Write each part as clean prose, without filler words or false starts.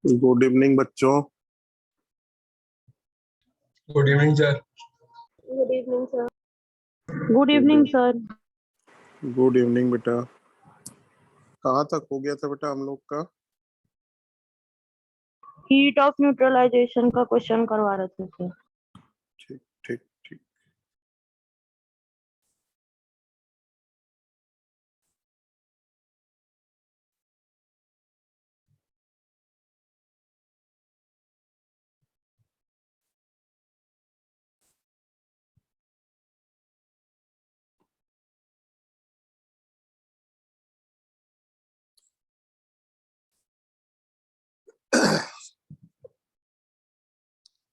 Good evening बच्चों। Good evening sir. Good evening sir. Good evening sir. Good evening बेटा। कहाँ तक हो गया था बेटा हम लोग का? हीट ऑफ न्यूट्रलाइजेशन का क्वेश्चन करवा रहे थे सर। ठीक ठीक ठीक।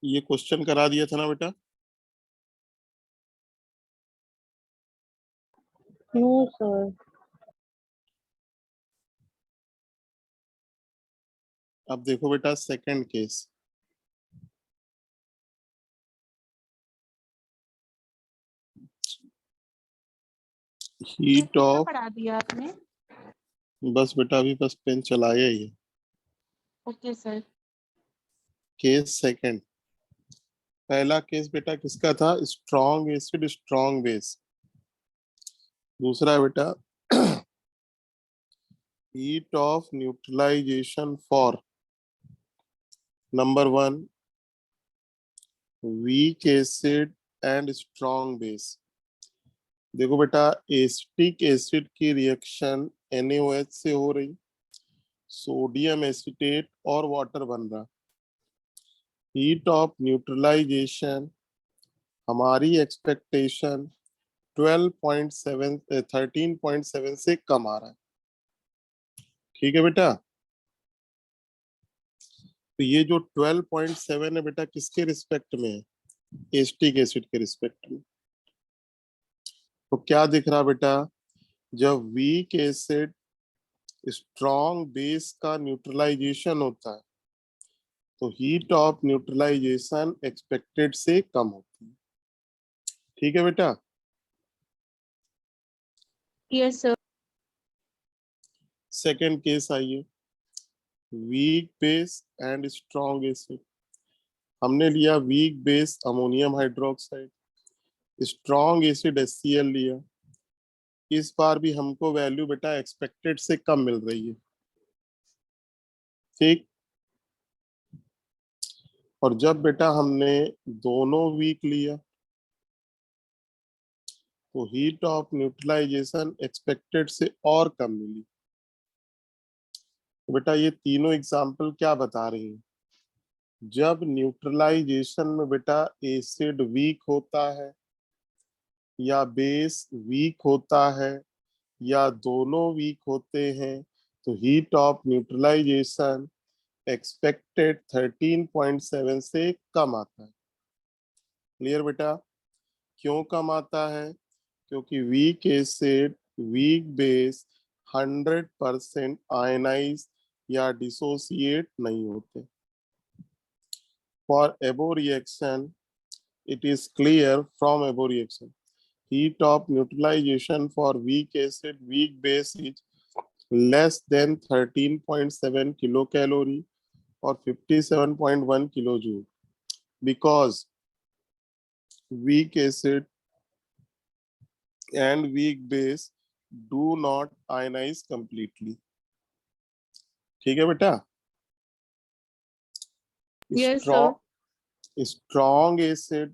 ये क्वेश्चन करा दिया था ना बेटा? No sir. अब देखो बेटा सेकंड केस। हीट ऑफ, पढ़ा दिया आपने? बस बेटा अभी बस पेन चलाया ही है। Okay sir. Case second. पहला केस बेटा किसका था? Strong acid strong base. दूसरा है बेटा heat of neutralisation for number 1 weak acid and strong base. देखो बेटा एसिटिक एसिड की रिएक्शन NaOH से हो रही, सोडियम एसीटेट और वाटर बन रहा। हीट ऑफ न्यूट्रलाइजेशन हमारी एक्सपेक्टेशन 13.7 से कम आ रहा है। ठीक है बेटा। तो ये जो 12.7 है बेटा किसके रिस्पेक्ट में है? एसिटिक एसिड के रिस्पेक्ट में। तो क्या दिख रहा बेटा? जब वीक एसिड स्ट्रॉन्ग बेस का न्यूट्रलाइजेशन होता है तो हीट ऑफ न्यूट्रलाइजेशन एक्सपेक्टेड से कम होती है। ठीक है बेटा। Yes sir. सेकेंड केस आइए, weak base and strong acid. हमने लिया weak base ammonium hydroxide, strong acid HCl लिया। इस बार भी हमको वैल्यू बेटा एक्सपेक्टेड से कम मिल रही है। ठीक। और जब बेटा हमने दोनों वीक लिया तो हीट ऑफ न्यूट्रलाइजेशन एक्सपेक्टेड से और कम मिली। तो बेटा ये तीनों एग्जाम्पल क्या बता रही हैं? जब न्यूट्रलाइजेशन में बेटा एसिड वीक होता है या बेस वीक होता है या दोनों वीक होते हैं तो हीट ऑफ न्यूट्रलाइजेशन एक्सपेक्टेड 13.7 से कम आता है। क्लियर बेटा? क्यों कम आता है? क्योंकि weak acid weak base 100% ionise या डिसोसिएट नहीं होते। For above reaction it is clear from above reaction heat of neutralization for weak acid weak base is less than 13.7 kilocalorie or 57.1 kilojoule because weak acid and weak base do not ionize completely. ठीक है बेटा? Yes sir. Strong acid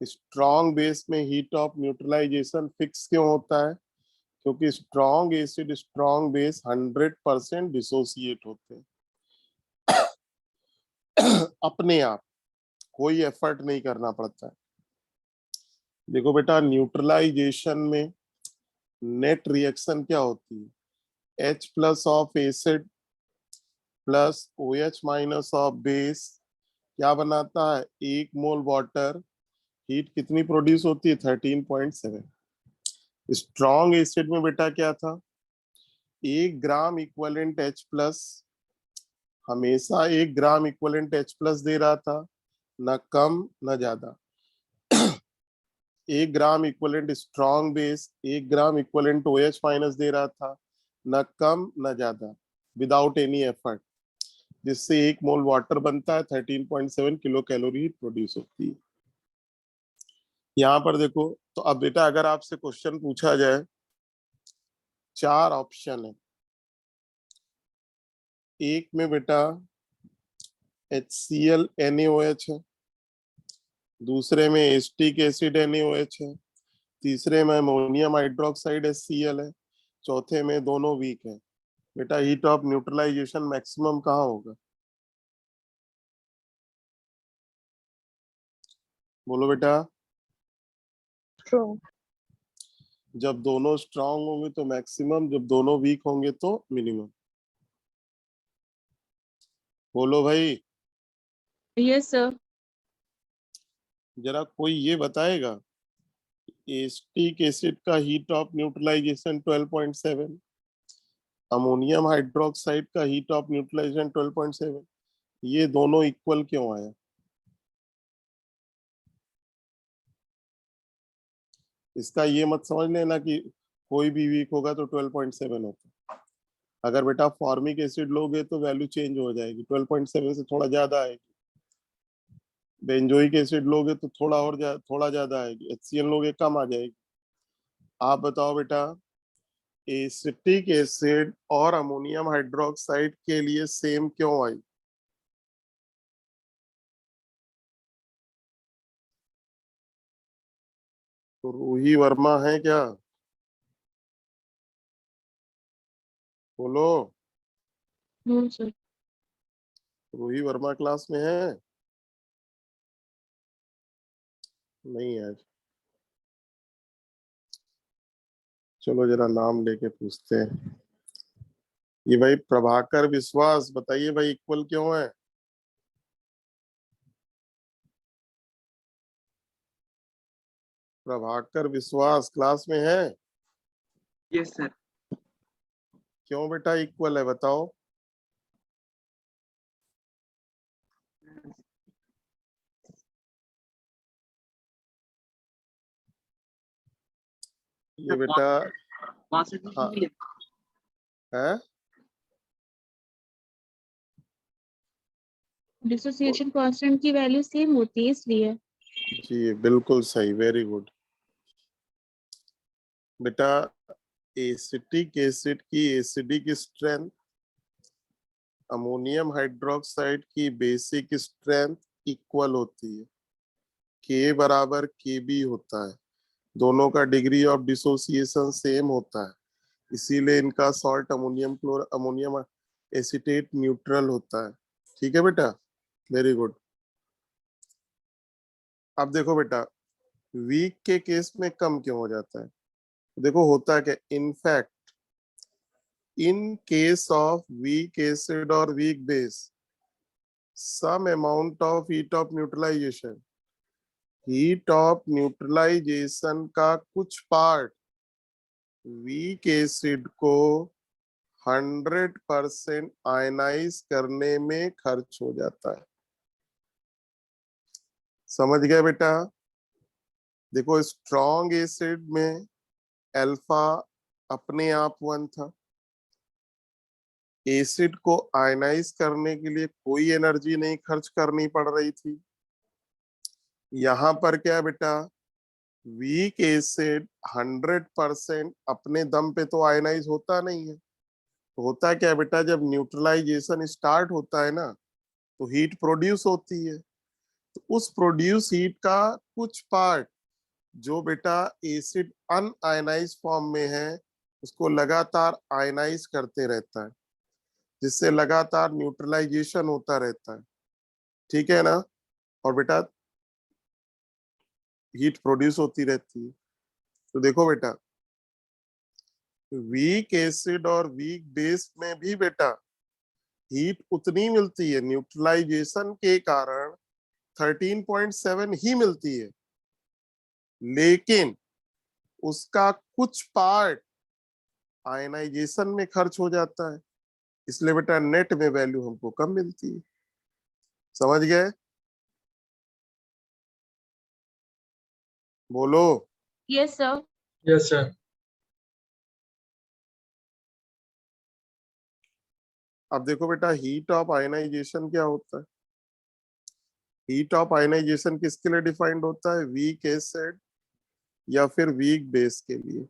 strong base में heat of neutralisation fix क्यों होता है? क्योंकि strong acid strong base 100% dissociate होते हैं अपने आप, कोई एफर्ट नहीं करना पड़ता है। देखो बेटा न्यूट्रलाइजेशन में नेट रिएक्शन क्या होती है? H plus of acid plus OH minus of base क्या बनाता है? 1 मोल वाटर। हीट कितनी प्रोड्यूस होती है? 13.7। स्ट्रॉन्ग एसिड में बेटा क्या था? 1 ग्राम इक्वलेंट H प्लस, हमेशा 1 ग्राम इक्वलेंट H प्लस दे रहा था, न कम न ज्यादा। 1 gram equivalent strong base 1 gram equivalent OH minus दे रहा था, न कम न ज्यादा, विदाउट एनी एफर्ट। जिससे 1 मोल वाटर बनता है, 13.7 किलो कैलोरी हीट प्रोड्यूस होती है। यहाँ पर देखो, तो अब बेटा अगर आपसे क्वेश्चन पूछा जाए, 4 ऑप्शन है। एक में बेटा HCl NaOH है, दूसरे में एसिटिक एसिड NaOH है, तीसरे में अमोनियम हाइड्रोक्साइड HCl है, चौथे में दोनों वीक है। बेटा हीट ऑफ न्यूट्रलाइजेशन मैक्सिमम कहाँ होगा? बोलो बेटा। Strong. जब दोनों स्ट्रांग होंगे तो मैक्सिमम, जब दोनों वीक होंगे तो मिनिमम। बोलो भाई। Yes, sir. जरा कोई ये बताएगा, एसिटिक एसिड का heat of neutralisation 12.7, ammonium hydroxide का हीट ऑफ न्यूट्रलाइजेशन 12.7, ये दोनों इक्वल क्यों आया? इसका ये मत समझ लेना कि कोई भी वीक होगा तो 12.7 होता। अगर बेटा फॉर्मिक एसिड लोगे तो वैल्यू चेंज हो जाएगी, 12.7 से थोड़ा ज्यादा आएगी। बेंजोइक एसिड लोगे तो थोड़ा ज्यादा आएगी। HCl लोगे कम आ जाएगी। आप बताओ बेटा, एसिटिक एसिड और अमोनियम हाइड्रोक्साइड के लिए सेम क्यों आई? तो रूही वर्मा है क्या? बोलो। No, sir. Ruhi Verma class में है? नहीं है। चलो जरा नाम लेके पूछते हैं। ये भाई प्रभाकर विश्वास, बताइए भाई इक्वल क्यों है? प्रभाकर विश्वास क्लास में है? Yes sir. क्यों बेटा इक्वल है, बताओ। ये बेटा हाँ है। डिसोसिएशन कांस्टेंट की वैल्यू सेम होती है इसलिए। जी बिल्कुल सही, वेरी गुड। बेटा एसिटिक एसिड की एसिडिक स्ट्रेंथ, अमोनियम हाइड्रोक्साइड की बेसिक स्ट्रेंथ इक्वल होती है। के बराबर के बी होता है। दोनों का डिग्री ऑफ डिसोसिएशन सेम होता है, इसीलिए इनका सॉल्ट अमोनियम एसिटेट न्यूट्रल होता है। ठीक है बेटा, वेरी गुड। अब देखो बेटा, वीक के केस में कम क्यों हो जाता है? देखो होता है क्या, in fact in case of weak acid or weak base, some amount of heat of neutralization का कुछ पार्ट वीक एसिड को 100% आयनाइज करने में खर्च हो जाता है। समझ गए बेटा? देखो स्ट्रॉन्ग एसिड में अल्फा अपने आप 1 था, एसिड को आयनाइज करने के लिए कोई एनर्जी नहीं खर्च करनी पड़ रही थी। यहाँ पर क्या बेटा, वीक एसिड 100% अपने दम पे तो आयनाइज होता नहीं है। तो होता क्या है बेटा, जब न्यूट्रलाइजेशन स्टार्ट होता है ना, तो हीट प्रोड्यूस होती है। तो उस प्रोड्यूस हीट का कुछ पार्ट जो बेटा एसिड अनआयनाइज फॉर्म में है, उसको लगातार आयनाइज करते रहता है, जिससे लगातार न्यूट्रलाइजेशन होता रहता है। ठीक है ना? और बेटा हीट प्रोड्यूस होती रहती है। तो देखो बेटा, वीक एसिड और वीक बेस में भी बेटा हीट उतनी मिलती है, न्यूट्रलाइजेशन के कारण 13.7 ही मिलती है, लेकिन उसका कुछ पार्ट आयनाइजेशन में खर्च हो जाता है, इसलिए बेटा नेट में वैल्यू हमको कम मिलती है। समझ गए? बोलो। Yes sir. Yes sir. अब देखो बेटा, हीट ऑफ आयनाइजेशन क्या होता है? हीट ऑफ आयनाइजेशन किसके लिए डिफाइंड होता है? वीक एसिड या फिर वीक बेस के लिए।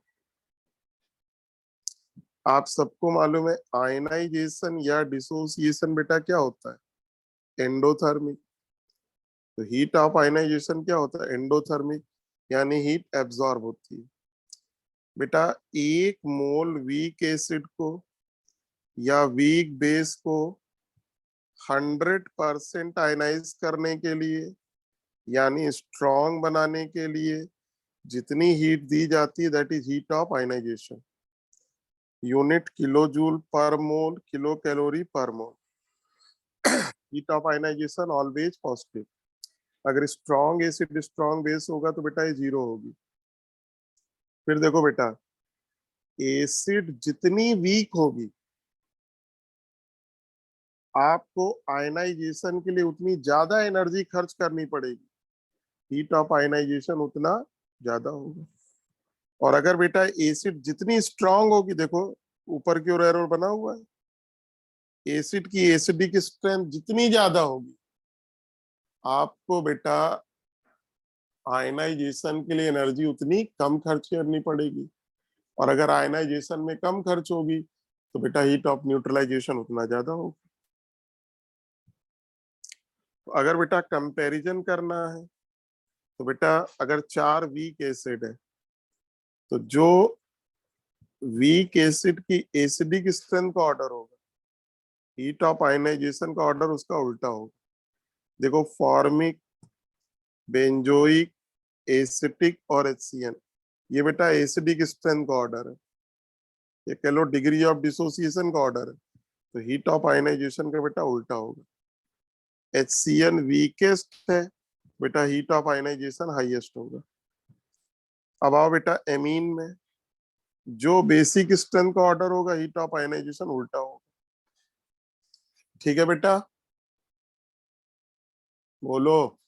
आप सबको मालूम है आयनाइजेशन या डिसोसिएशन बेटा क्या होता है? एंडोथर्मिक। तो हीट ऑफ आयनाइजेशन क्या होता है? एंडोथर्मिक, यानी हीट एब्जॉर्ब होती है। बेटा एक मोल वीक एसिड को या वीक बेस को 100% आयनाइज करने के लिए, यानी स्ट्रॉन्ग बनाने के लिए जितनी हीट दी जाती है, that is heat of ionisation. Unit kilo joule per mole, kilo calorie per mole. Heat of ionisation always positive. अगर स्ट्रॉन्ग एसिड स्ट्रॉन्ग बेस होगा तो बेटा ये 0 होगी। फिर देखो बेटा, एसिड जितनी वीक होगी आपको आयनाइजेशन के लिए उतनी ज्यादा एनर्जी खर्च करनी पड़ेगी। हीट ऑफ आयनाइजेशन उतना ज्यादा होगा। और अगर बेटा एसिड जितनी स्ट्रांग होगी, देखो ऊपर की ओर एरो बना हुआ है, एसिड की एसिडिक स्ट्रेंथ जितनी ज्यादा होगी आपको बेटा आयनाइजेशन के लिए एनर्जी उतनी कम खर्च करनी पड़ेगी। और अगर आयनाइजेशन में कम खर्च होगी तो बेटा हीट ऑफ न्यूट्रलाइजेशन उतना ज्यादा होगा। तो अगर बेटा कंपैरिजन करना है तो बेटा अगर 4 वीक एसिड है तो जो वीक एसिड की एसिडिक स्ट्रेंथ का ऑर्डर होगा, हीट ऑफ आयनाइजेशन का ऑर्डर उसका उल्टा होगा। देखो फॉर्मिक, बेंजोइक, एसिटिक और HCN, ये बेटा एसिडिक स्ट्रेंथ का ऑर्डर है। ये कह लो डिग्री ऑफ डिसोसिएशन का ऑर्डर है। तो हीट ऑफ आयनाइजेशन का बेटा उल्टा होगा। HCN वीकेस्ट है, बेटा हीट ऑफ आयनाइजेशन हाईएस्ट होगा। अब आओ बेटा एमीन में, जो बेसिक स्ट्रेंथ का ऑर्डर होगा हीट ऑफ आयनाइजेशन उल्टा होगा। ठीक है बेटा, बोलो।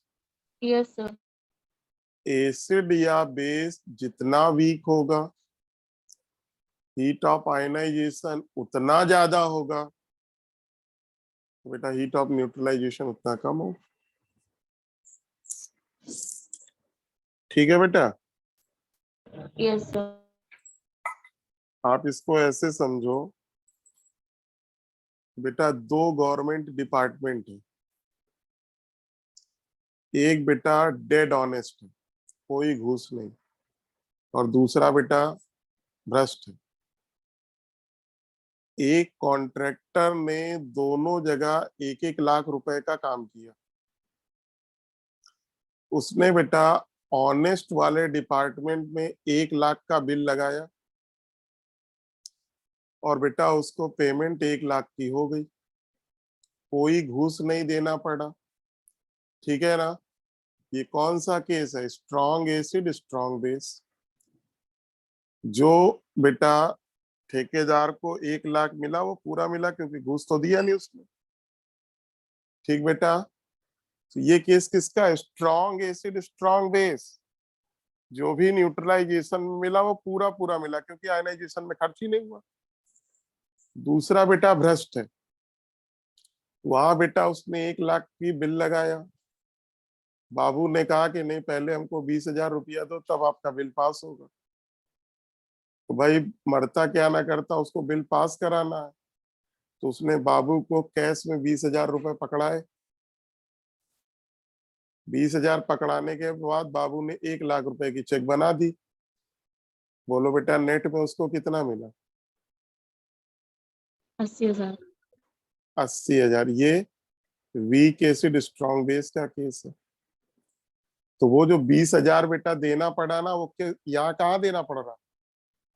Yes sir. एसिड या बेस जितना वीक होगा हीट ऑफ आयनाइजेशन उतना ज्यादा होगा, तो बेटा हीट ऑफ न्यूट्रलाइजेशन उतना कम हो। ठीक है बेटा, यस सर। आप इसको ऐसे समझो बेटा, 2 गवर्नमेंट डिपार्टमेंट है। एक बेटा डेड ऑनेस्ट है, कोई घूस नहीं, और दूसरा बेटा भ्रष्ट है। एक कॉन्ट्रैक्टर ने दोनों जगह 1-1 लाख रुपए का काम किया। उसने बेटा ऑनेस्ट वाले डिपार्टमेंट में 1 लाख का बिल लगाया और बेटा उसको पेमेंट 1 लाख की हो गई, कोई घूस नहीं देना पड़ा। ठीक है ना? ये कौन सा केस है? Strong acid strong base. जो बेटा ठेकेदार को 1 लाख मिला वो पूरा मिला, क्योंकि घूस तो दिया नहीं उसने। ठीक बेटा, तो ये केस किसका है? Strong acid strong base. जो भी न्यूट्रलाइजेशन में मिला वो पूरा पूरा मिला, क्योंकि आयनाइजेशन में खर्च ही नहीं हुआ। दूसरा बेटा भ्रष्ट है, वहां बेटा उसने 1 लाख की बिल लगाया, बाबू ने कहा कि नहीं पहले हमको 20,000 रुपया दो तब आपका बिल पास होगा। तो भाई मरता क्या ना करता, उसको बिल पास कराना है। तो उसने बाबू को कैश में 20,000 रुपए पकड़ाए। 20,000 पकड़ाने के बाद बाबू ने 1 लाख रुपए की चेक बना दी। बोलो बेटा नेट में उसको कितना मिला? 80,000। 80,000। ये वीक एसिड स्ट्रॉन्ग बेस का केस है। तो वो जो 20,000 बेटा देना पड़ा ना, वो यहाँ कहाँ देना पड़ रहा?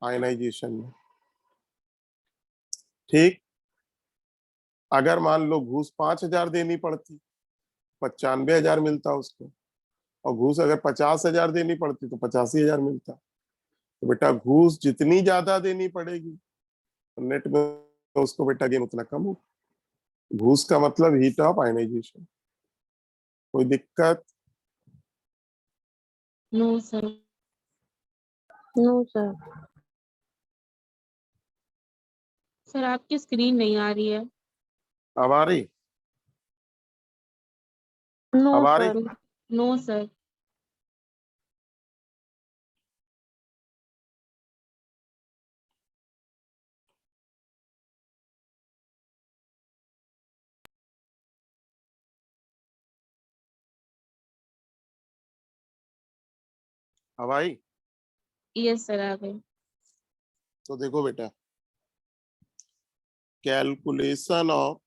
आयनाइजेशन में। ठीक, अगर मान लो घूस 5,000 देनी पड़ती, 95,000 मिलता उसको, और घूस अगर 50,000 देनी पड़ती तो 85,000 मिलता। तो बेटा घूस जितनी ज्यादा देनी पड़ेगी तो नेट में उसको बेटा गेन उतना कम हो। घूस का मतलब हीट ऑफ आयनाइजेशन। कोई दिक्कत? No sir. No, sir. Sir आपकी स्क्रीन नहीं आ रही है। अब आ रही? No, अब आ रही? sir. No, sir. अब आई? Yes, sir. आ गई. तो देखो बेटा, calculation of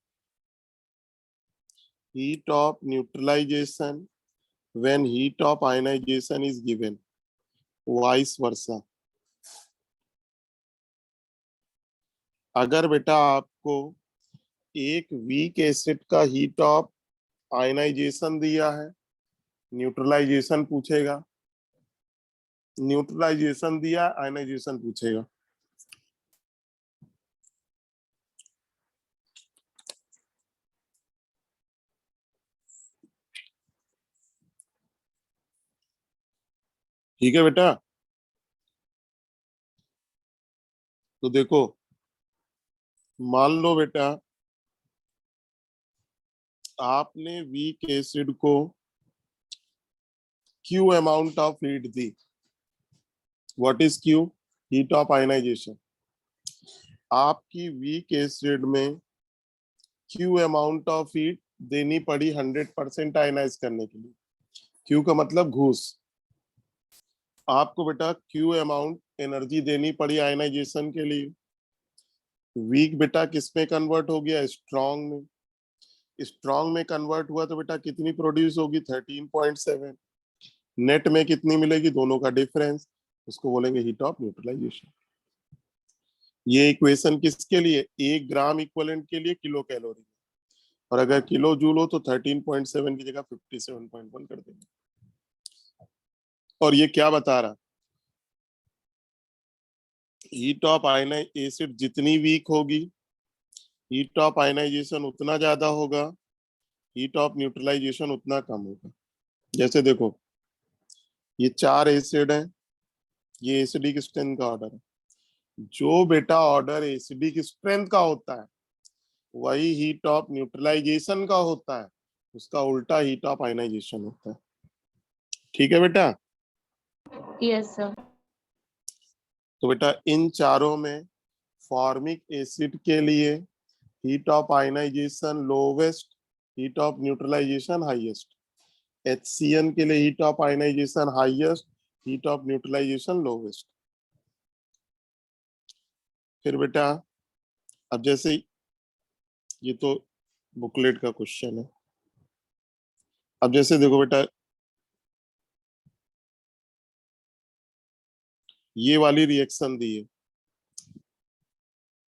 heat of neutralization when heat of ionization is given, vice versa. अगर बेटा आपको एक वीक एसिड का हीट ऑफ आयनाइजेशन दिया है, न्यूट्रलाइजेशन पूछेगा, न्यूट्रलाइजेशन दिया, आयनाइजेशन पूछेगा। ठीक है बेटा? तो देखो, मान लो बेटा आपने वीक एसिड को Q अमाउंट ऑफ हीट दी। What is Q? Heat of ionization. आपकी वीक एसिड में Q अमाउंट ऑफ हीट देनी पड़ी 100% आयनाइज करने के लिए। Q का मतलब घूस। आपको बेटा Q अमाउंट एनर्जी देनी पड़ी आयनाइजेशन के लिए। वीक बेटा किस में कन्वर्ट हो गया? स्ट्रॉन्ग में। स्ट्रॉन्ग में कन्वर्ट हुआ तो बेटा कितनी प्रोड्यूस होगी? 13.7। नेट में कितनी मिलेगी? दोनों का डिफरेंस, उसको बोलेंगे हीट ऑफ न्यूट्रलाइजेशन। ये इक्वेशन किसके लिए? 1 ग्राम इक्विवेलेंट के लिए किलो कैलोरी, और अगर किलो जूल हो तो 13.7 की जगह 57.1 कर देंगे। और ये क्या बता रहा? हीट ऑफ आयनाइज एसिड जितनी वीक होगी, हीट ऑफ आयनाइजेशन उतना ज्यादा होगा, हीट ऑफ न्यूट्रलाइजेशन उतना कम होगा। जैसे देखो, ये 4 एसिड है, ये एसिडिक स्ट्रेंथ का ऑर्डर है। जो बेटा ऑर्डर एसिडिक स्ट्रेंथ का होता है वही हीट ऑफ न्यूट्रलाइजेशन का होता है, उसका उल्टा हीट ऑफ आयनाइजेशन होता है। ठीक है बेटा? Yes, sir. तो बेटा इन चारों में फॉर्मिक एसिड के लिए heat of ionization lowest, heat of neutralization highest. HCN के लिए heat of ionization highest, heat of neutralization lowest. फिर बेटा अब जैसे ये तो बुकलेट का क्वेश्चन है। अब जैसे देखो बेटा, ये वाली रिएक्शन दी है,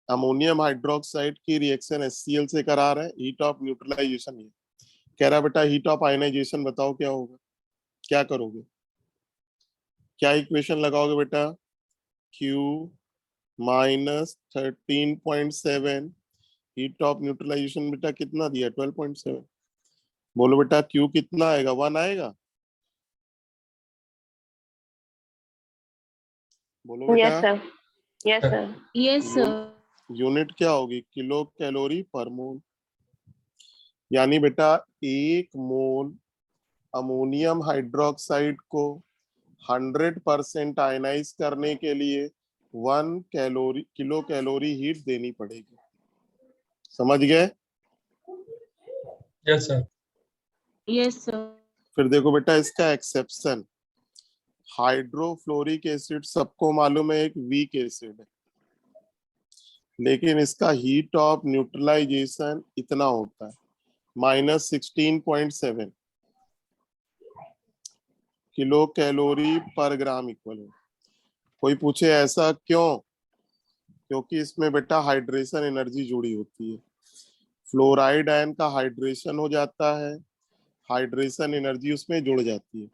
अमोनियम हाइड्रोक्साइड की रिएक्शन HCl से करा रहा है, हीट ऑफ न्यूट्रलाइजेशन ये कह रहा है। बेटा हीट ऑफ आयनाइजेशन बताओ क्या होगा? क्या करोगे? क्या इक्वेशन लगाओगे बेटा? Q minus 13.7, heat of neutralization बेटा कितना दिया? 12.7। बोलो बेटा Q कितना आएगा? 1 आएगा? बोलो बेटा। Yes, sir. Yes, sir. Yes, sir. Unit क्या होगी? किलो कैलोरी पर मोल। यानी बेटा 1 मोल अमोनियम हाइड्रोक्साइड को 100% आयनाइज करने के लिए 1 किलो कैलोरी हीट देनी पड़ेगी। समझ गए? Yes sir. Yes, sir. फिर देखो बेटा इसका एक्सेप्शन, हाइड्रोफ्लोरिक एसिड सबको मालूम है एक वीक एसिड है, लेकिन इसका हीट ऑफ न्यूट्रलाइजेशन इतना होता है -16.7 किलो कैलोरी पर ग्राम इक्वल। कोई पूछे ऐसा क्यों? क्योंकि इसमें बेटा हाइड्रेशन एनर्जी जुड़ी होती है। फ्लोराइड आयन का हाइड्रेशन हो जाता है, हाइड्रेशन एनर्जी उसमें जुड़ जाती है।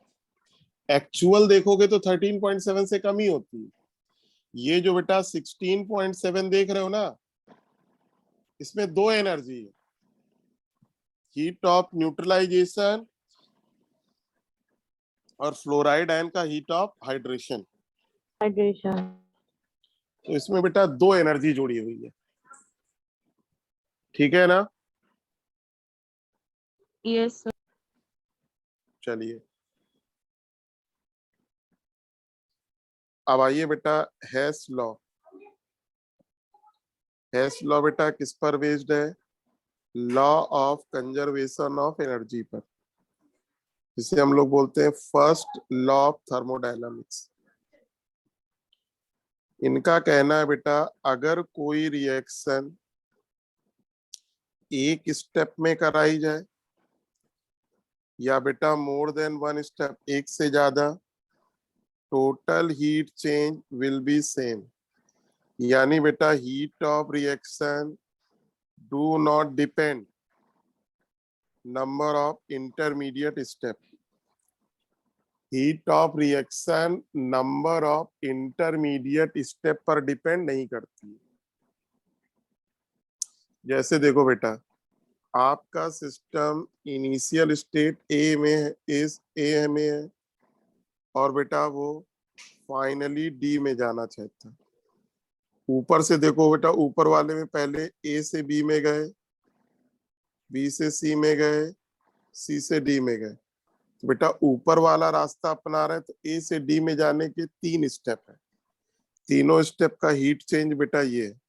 एक्चुअल देखोगे तो 13.7 से कम ही होती है। ये जो बेटा 16.7 देख रहे हो ना, इसमें 2 एनर्जी है, हीट ऑफ न्यूट्रलाइजेशन और फ्लोराइड आयन का हीट ऑफ हाइड्रेशन। Hydration. तो इसमें बेटा 2 एनर्जी जुड़ी हुई है। ठीक है ना? Yes, sir. चलिए अब आइए बेटा हेस लॉ। हेस लॉ बेटा किस पर बेस्ड है? Law of conservation of energy पर, जिसे हम लोग बोलते हैं फर्स्ट लॉ ऑफ थर्मोडायनामिक्स। इनका कहना है बेटा अगर कोई रिएक्शन एक स्टेप में कराई जाए या बेटा मोर देन वन स्टेप, एक से ज्यादा, total heat change will be same. यानी बेटा heat of reaction do not depend number of intermediate step. Heat of reaction number of intermediate step पर डिपेंड नहीं करती। जैसे देखो बेटा आपका सिस्टम इनिशियल स्टेट ए में है और बेटा वो फाइनली डी में जाना चाहता। ऊपर से देखो बेटा ऊपर वाले में पहले ए से बी में गए, बी से सी में गए, सी से डी में गए। तो बेटा ऊपर वाला रास्ता अपना रहे तो ए से डी में जाने के 3 स्टेप है। तीनों स्टेप का हीट चेंज बेटा ये है।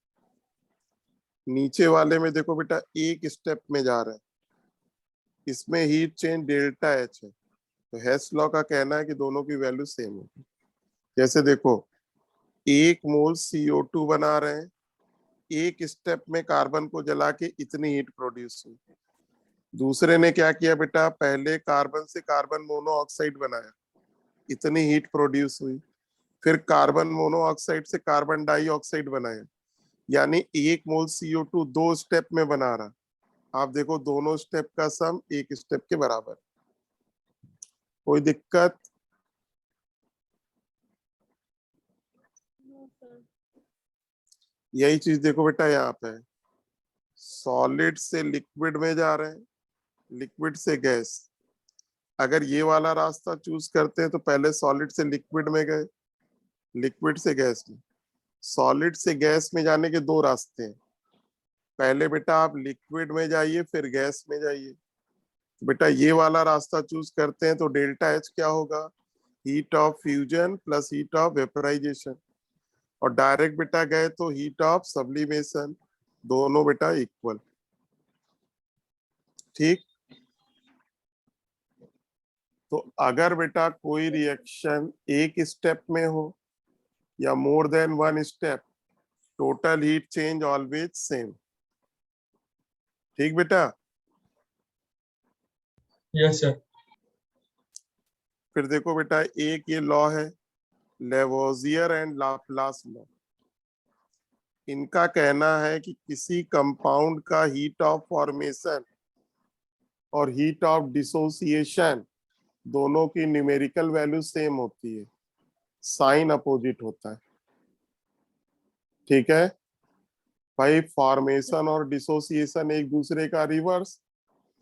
नीचे वाले में देखो बेटा एक स्टेप में जा रहे हैं, इसमें हीट चेंज डेल्टा एच है। तो हेस लॉ का कहना है कि दोनों की वैल्यू सेम होगी। जैसे देखो 1 मोल CO2 बना रहे हैं, एक स्टेप में कार्बन को जला के इतनी हीट प्रोड्यूस हुई। दूसरे ने क्या किया बेटा, पहले कार्बन से कार्बन मोनोऑक्साइड बनाया, इतनी हीट प्रोड्यूस हुई। फिर कार्बन मोनोऑक्साइड से कार्बन डाइऑक्साइड बनाया, यानी 1 मोल CO2 2 स्टेप में बना रहा। आप देखो दोनों स्टेप का सम एक स्टेप के बराबर। कोई दिक्कत? यही चीज देखो बेटा यहाँ पे सॉलिड से लिक्विड में जा रहे हैं, लिक्विड से गैस। अगर ये वाला रास्ता चूज करते हैं तो पहले सॉलिड से लिक्विड में गए, लिक्विड से गैस में। सॉलिड से गैस में जाने के 2 रास्ते हैं। पहले बेटा आप लिक्विड में जाइए फिर गैस में जाइए। बेटा ये वाला रास्ता चूज करते हैं तो डेल्टा एच क्या होगा? Heat of fusion plus heat of vaporization. और डायरेक्ट बेटा गए तो हीट ऑफ सब्लिमेशन, दोनों बेटा इक्वल। ठीक। तो अगर बेटा कोई रिएक्शन एक स्टेप में हो या more than one step, total heat change always same. ठीक बेटा। Yes sir. फिर देखो बेटा एक ये लॉ है लेवोजियर एंड लाप्लास लॉ। इनका कहना है कि किसी कंपाउंड का हीट ऑफ फॉर्मेशन और हीट ऑफ डिसोसिएशन दोनों की न्यूमेरिकल वैल्यू सेम होती है, साइन अपोजिट होता है। ठीक है भाई, फॉर्मेशन और डिसोसिएशन एक दूसरे का रिवर्स,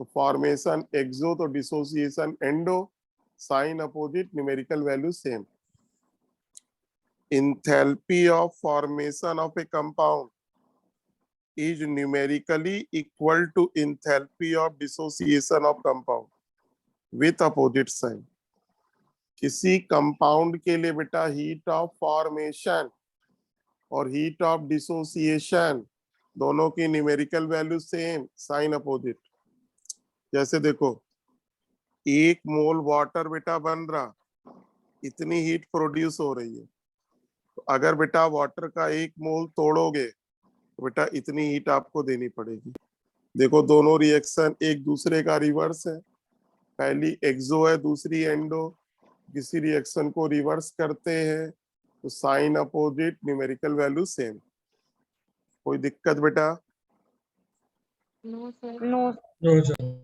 तो फॉर्मेशन एक्सो तो dissociation endo, sign opposite, numerical value same. enthalpy of formation of a compound is numerically equal to enthalpy of dissociation of compound with opposite sign। किसी कंपाउंड के लिए बेटा हीट ऑफ फॉर्मेशन और heat of dissociation दोनों की numerical value same, sign opposite. जैसे देखो 1 मोल water बेटा बन रहा, इतनी हीट प्रोड्यूस हो रही है। तो अगर बेटा वाटर का 1 मोल तोड़ोगे तो बेटा इतनी हीट आपको देनी पड़ेगी। देखो दोनों रिएक्शन एक दूसरे का रिवर्स है, पहली एक्सो है दूसरी एंडो। किसी रिएक्शन को रिवर्स करते हैं तो sign opposite, numerical value same. कोई दिक्कत बेटा? No, sir. No. No sir.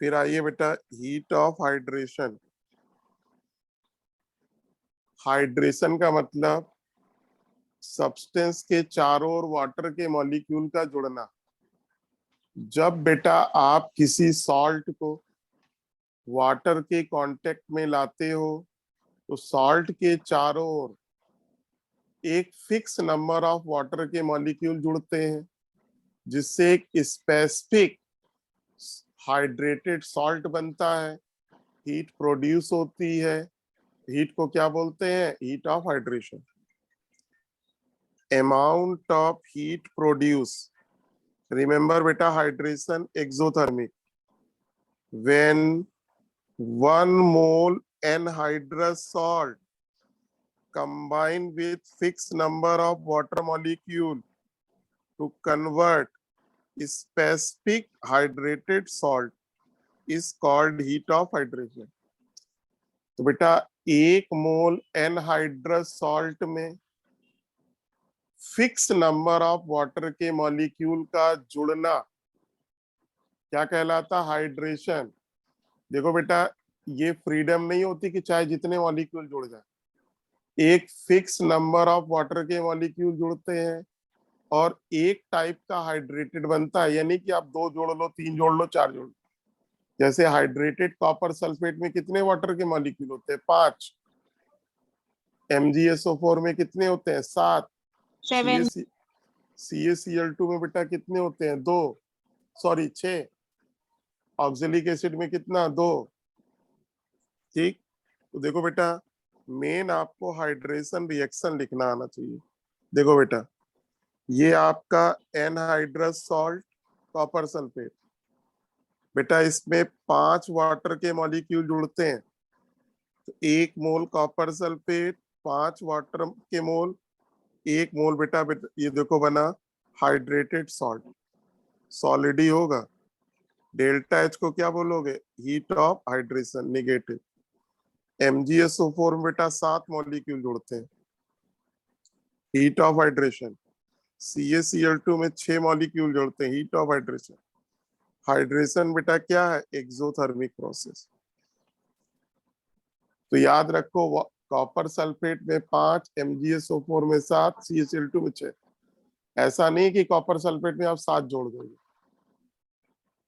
फिर आइए बेटा हीट ऑफ हाइड्रेशन। हाइड्रेशन का मतलब सब्सटेंस के चारों ओर वाटर के मॉलिक्यूल का जुड़ना। जब बेटा आप किसी सॉल्ट को वाटर के कांटेक्ट में लाते हो तो सॉल्ट के चारों ओर एक फिक्स नंबर ऑफ वाटर के मॉलिक्यूल जुड़ते हैं, जिससे एक स्पेसिफिक हाइड्रेटेड सॉल्ट बनता है, हीट प्रोड्यूस होती है, हीट को क्या बोलते हैं? Heat of hydration. Amount of heat produce, remember बेटा hydration exothermic, when 1 mole anhydrous salt combined with fixed number of water molecule to convert specific hydrated salt is called heat of hydration। तो बेटा 1 मोल anhydrous salt में fix number of water के molecule का जुड़ना क्या कहलाता? Hydration. देखो बेटा ये फ्रीडम नहीं होती कि चाहे जितने मॉलिक्यूल जुड़ जाए, एक फिक्स नंबर ऑफ वाटर के मॉलिक्यूल जुड़ते हैं और एक टाइप का हाइड्रेटेड बनता है, यानी कि आप 2 जोड़ लो, 3 जोड़ लो, 4 जोड़ लो। जैसे हाइड्रेटेड कॉपर सल्फेट में कितने वाटर के मॉलिक्यूल होते हैं? 5। MgSO4 में कितने होते हैं? 7। 7 CaCl2 में बेटा कितने होते हैं? 6। ऑक्जेलिक एसिड में कितना? 2। ठीक, तो देखो बेटा मेन आपको हाइड्रेशन रिएक्शन लिखना आना चाहिए। देखो बेटा ये आपका एनहाइड्रस सॉल्ट कॉपर सल्फेट, बेटा इसमें 5 वाटर के मॉलिक्यूल जुड़ते हैं, तो 1 मोल कॉपर सल्फेट, 5 वाटर के मोल, 1 मोल बेटा ये देखो बना हाइड्रेटेड सॉल्ट, सॉलिड ही होगा। डेल्टा H को क्या बोलोगे? Heat of hydration, negative. MgSO4 में बेटा 7 मॉलिक्यूल जुड़ते हैं, हीट ऑफ हाइड्रेशन। CaCl2 में 6 मॉलिक्यूल जुड़ते हैं, हीट ऑफ हाइड्रेशन। हाइड्रेशन बेटा क्या है? Exothermic process. तो याद रखो कॉपर सल्फेट में 5, MgSO4 में 7, CaCl2 में 6। ऐसा नहीं कि कॉपर सल्फेट में आप 7 जोड़ दोगे।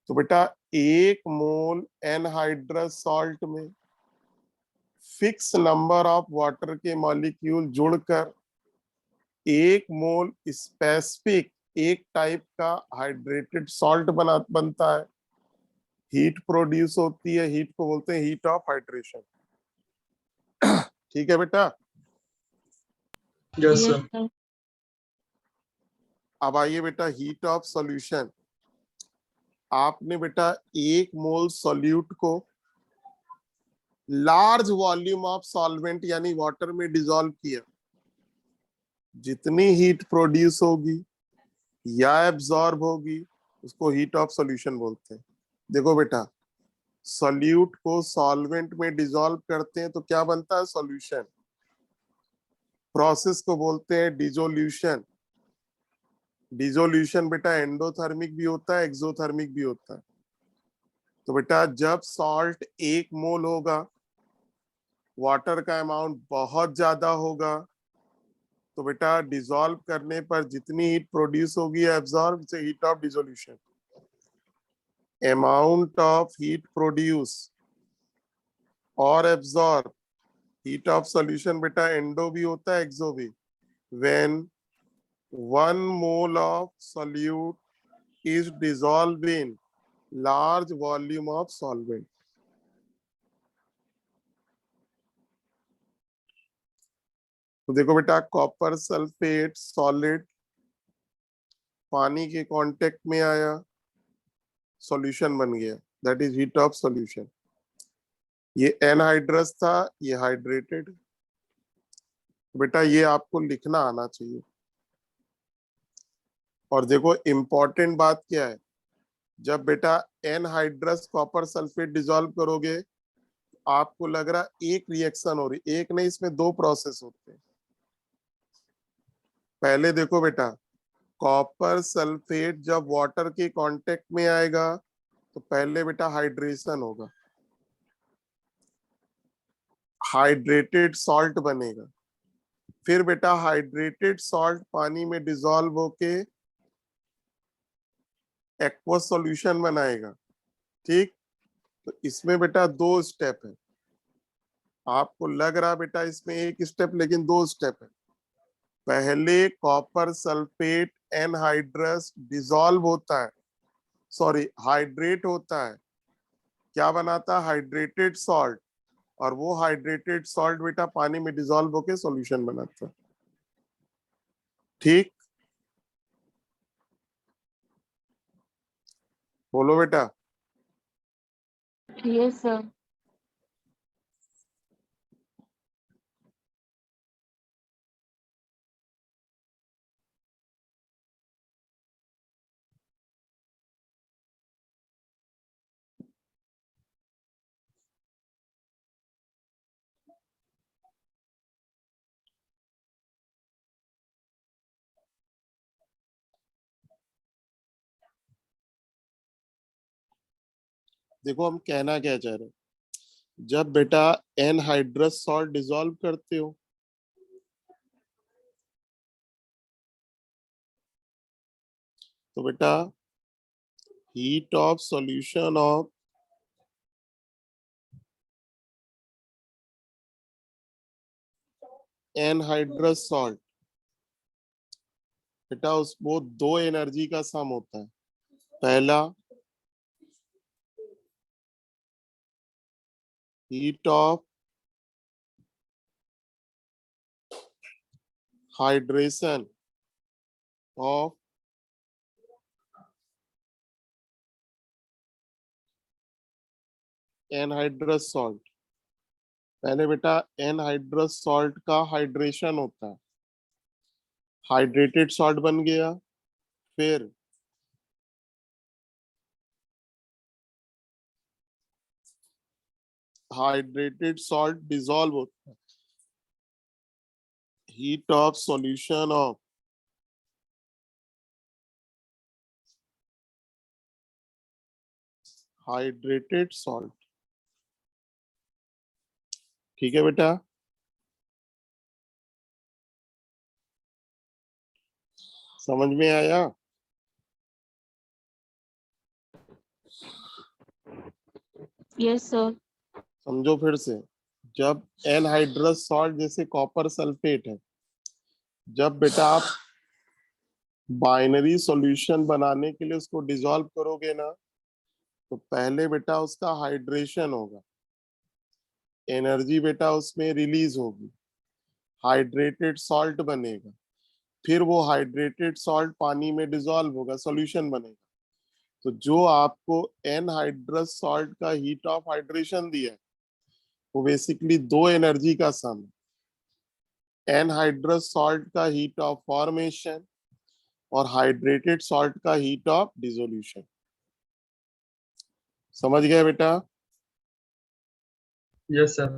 तो बेटा 1 मोल एनहाइड्रस सॉल्ट में फिक्स नंबर ऑफ वाटर के मॉलिक्यूल जुड़कर 1 मोल स्पेसिफिक एक टाइप का हाइड्रेटेड सॉल्ट बनता है, हीट प्रोड्यूस होती है, हीट को बोलते हैं हीट ऑफ हाइड्रेशन। ठीक है बेटा। Yes, yes sir. sir अब आइए बेटा हीट ऑफ सॉल्यूशन। आपने बेटा 1 मोल सॉल्यूट को लार्ज वॉल्यूम ऑफ सॉल्वेंट यानी वाटर में डिसॉल्व किया, जितनी हीट प्रोड्यूस होगी या एब्जॉर्ब होगी उसको हीट ऑफ सॉल्यूशन बोलते हैं। देखो बेटा सॉल्यूट को सॉल्वेंट में डिसॉल्व करते हैं तो क्या बनता है? सॉल्यूशन। प्रोसेस को बोलते हैं डिसोल्यूशन। डिसोल्यूशन बेटा एंडोथर्मिक भी होता है, एक्सोथर्मिक भी होता है। तो बेटा जब सॉल्ट 1 मोल होगा, वाटर का अमाउंट बहुत ज्यादा होगा, तो बेटा डिसॉल्व करने पर जितनी हीट प्रोड्यूस होगी एब्जॉर्ब से heat of dissolution. Amount of heat produce और एब्जॉर्ब हीट ऑफ सॉल्यूशन बेटा एंडो भी होता है, एक्सो भी। When 1 mole of solute is dissolve in large volume of solvent. तो देखो बेटा कॉपर सल्फेट सॉलिड पानी के कांटेक्ट में आया, सॉल्यूशन बन गया, that is heat of solution. ये एनहाइड्रस था, ये हाइड्रेटेड। बेटा ये आपको लिखना आना चाहिए। और देखो इंपॉर्टेंट बात क्या है, जब बेटा एनहाइड्रस कॉपर सल्फेट डिसॉल्व करोगे आपको लग रहा एक रिएक्शन हो रही, एक नहीं इसमें 2 प्रोसेस होते हैं। पहले देखो बेटा कॉपर सल्फेट जब वाटर के कांटेक्ट में आएगा तो पहले बेटा हाइड्रेशन होगा, हाइड्रेटेड सॉल्ट बनेगा, फिर बेटा हाइड्रेटेड सॉल्ट पानी में डिसॉल्व होके एक्वस सॉल्यूशन बनाएगा। ठीक, तो इसमें बेटा 2 स्टेप है। आपको लग रहा बेटा इसमें 1 स्टेप, लेकिन 2 स्टेप है। पहले कॉपर सल्फेट एनहाइड्रस डिसॉल्व होता है, सॉरी हाइड्रेट होता है, क्या बनाता है? हाइड्रेटेड सॉल्ट, और वो हाइड्रेटेड सॉल्ट बेटा पानी में डिसॉल्व होके सॉल्यूशन बनाता है। ठीक, बोलो बेटा। Yes, sir. देखो हम कहना क्या चाह रहे हैं, जब बेटा एनहाइड्रस सॉल्ट डिसॉल्व करते हो तो बेटा heat of solution of anhydrous salt, बेटा उस वो दो एनर्जी का सम होता है। पहला heat of hydration of anhydrous salt. पहले बेटा एनहाइड्रस सॉल्ट का हाइड्रेशन होता है, हाइड्रेटेड सॉल्ट बन गया। फिर हाइड्रेटेड सॉल्ट डिसॉल्व होता है, heat of solution of hydrated salt. ठीक है बेटा, समझ में आया? Yes, sir. समझो फिर से। जब एनहाइड्रस सॉल्ट जैसे कॉपर सल्फेट है, जब बेटा आप बाइनरी सॉल्यूशन बनाने के लिए उसको डिसॉल्व करोगे ना, तो पहले बेटा उसका हाइड्रेशन होगा, एनर्जी बेटा उसमें रिलीज होगी, हाइड्रेटेड सॉल्ट बनेगा। फिर वो हाइड्रेटेड सॉल्ट पानी में डिसॉल्व होगा, सॉल्यूशन बनेगा। तो जो आपको एनहाइड्रस सॉल्ट का हीट ऑफ हाइड्रेशन दिया है वो बेसिकली दो एनर्जी का सम है, एनहाइड्रस सॉल्ट का हीट ऑफ फॉर्मेशन और हाइड्रेटेड सॉल्ट का हीट ऑफ डिसोल्यूशन। समझ गए बेटा? Yes, sir.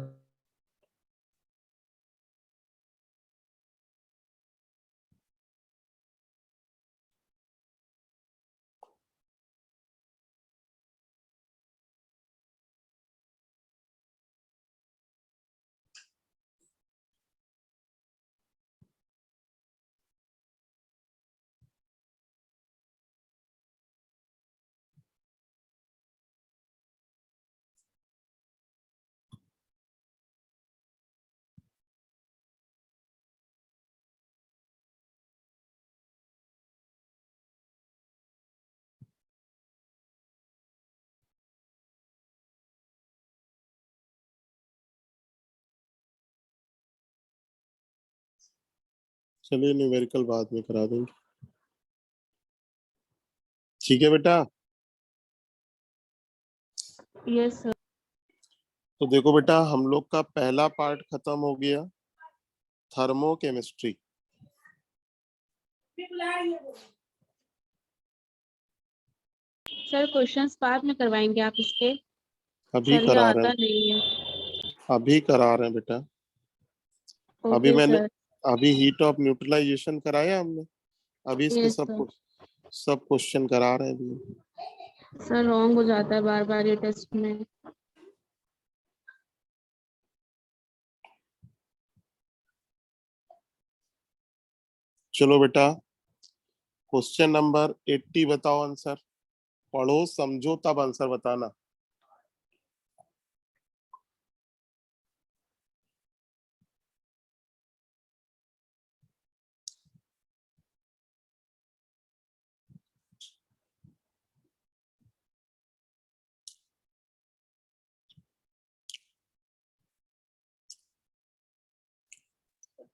चलिए न्यूमेरिकल बाद में करा देंगे। ठीक है बेटा। Yes, sir. तो देखो बेटा हम लोग का पहला पार्ट खत्म हो गया, थर्मोकेमिस्ट्री। सर क्वेश्चंस बाद में करवाएंगे आप इसके? अभी सर ये करा रहे आता हैं, नहीं है। अभी करा रहे हैं बेटा। अभी ओके मैंने सर। अभी हीट ऑफ न्यूट्रलाइजेशन कराया हमने, अभी इसके यस सर। सब क्वेश्चन करा रहे हैं अभी। सर रॉन्ग हो जाता है बार बार ये टेस्ट में। चलो बेटा क्वेश्चन नंबर 80 बताओ आंसर। पढ़ो समझो तब आंसर बताना।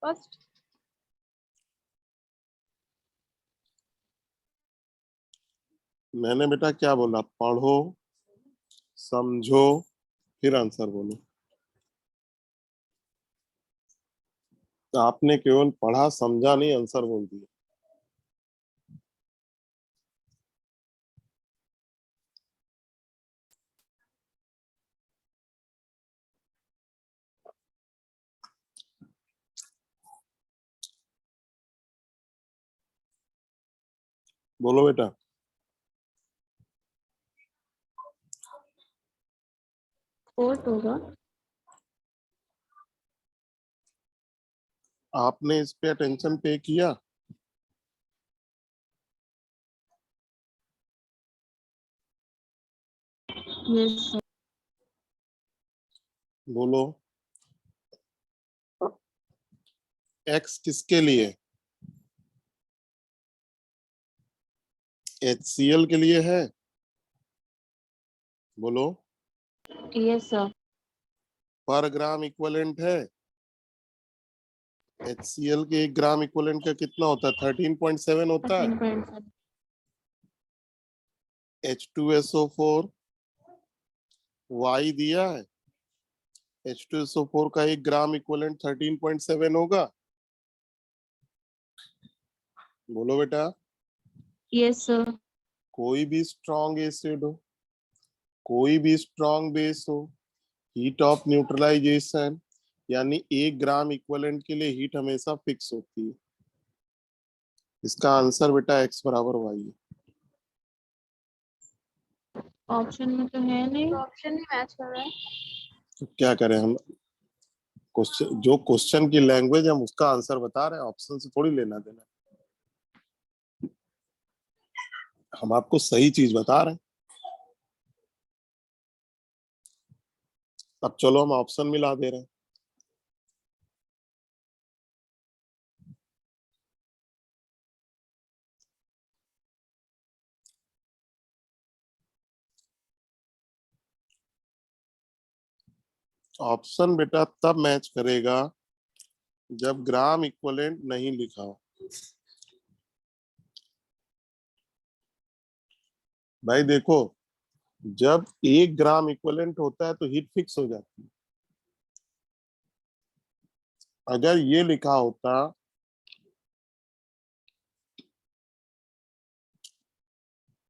फर्स्ट। मैंने बेटा क्या बोला? पढ़ो, समझो, फिर आंसर बोलो। तो आपने केवल पढ़ा समझा नहीं, आंसर बोल दिया। बोलो बेटा। फोर्थ होगा। आपने इस पे अटेंशन पे किया? Yes sir. बोलो। एक्स किसके लिए? HCl के लिए है। बोलो। Yes sir. पर ग्राम इक्विवेलेंट है। HCl के 1 ग्राम इक्विवेलेंट का कितना होता है? 13.7 होता है। 13.7। H2SO4 Y दिया है। H2SO4 का 1 ग्राम इक्विवेलेंट 13.7 होगा। बोलो बेटा। Yes sir. कोई भी स्ट्रॉन्ग एसिड हो, कोई भी स्ट्रॉन्ग बेस हो, हीट ऑफ न्यूट्रलाइजेशन यानी 1 ग्राम इक्विवेलेंट के लिए हीट हमेशा फिक्स होती है। इसका आंसर बेटा x बराबर y है। ऑप्शन में तो है नहीं। ऑप्शन नहीं मैच कर रहा है। तो क्या करें हम? क्वेश्चन, जो क्वेश्चन की लैंग्वेज हम उसका आंसर बता रहे हैं, ऑप्शन से थोड़ी लेना देना। हम आपको सही चीज बता रहे हैं। अब चलो हम ऑप्शन मिला दे रहे हैं। ऑप्शन बेटा तब मैच करेगा जब ग्राम इक्विवेलेंट नहीं लिखा हो। भाई देखो, जब 1 ग्राम इक्विवेलेंट होता है तो हीट फिक्स हो जाती है। अगर ये लिखा होता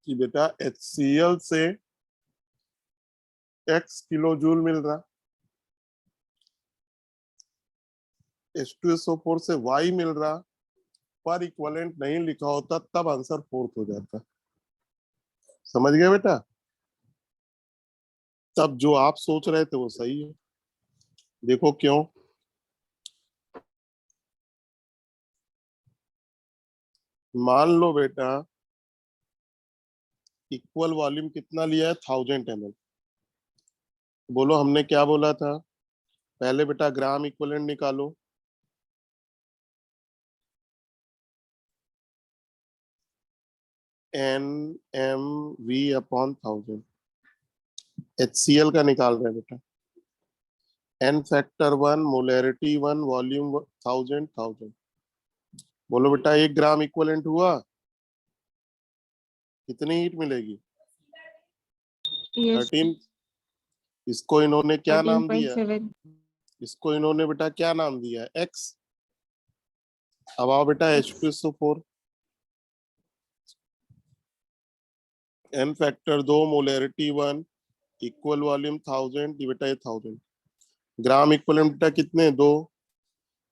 कि बेटा HCl से x किलो जूल मिल रहा, H2SO4 से y मिल रहा, पर इक्विवेलेंट नहीं लिखा होता, तब आंसर फोर्थ हो जाता। समझ गए बेटा? तब जो आप सोच रहे थे वो सही है। देखो क्यों। मान लो बेटा इक्वल वॉल्यूम कितना लिया है? 1000 ml। बोलो हमने क्या बोला था? पहले बेटा ग्राम इक्विवेलेंट निकालो। NmV/1000। HCl का निकाल रहे हैं बेटा। N factor 1, molarity 1, volume 1000। बोलो बेटा 1 ग्राम इक्विवेलेंट हुआ, कितनी हीट मिलेगी? यस। 13। इसको इन्होंने क्या नाम दिया? 13.7। इसको इन्होंने बेटा क्या नाम दिया? X। अब आओ बेटा H2SO4। N factor 2, molarity 1, equal volume 1000, ये बेटा ये 1000। ग्राम इक्विवेलेंट बेटा कितने? 2।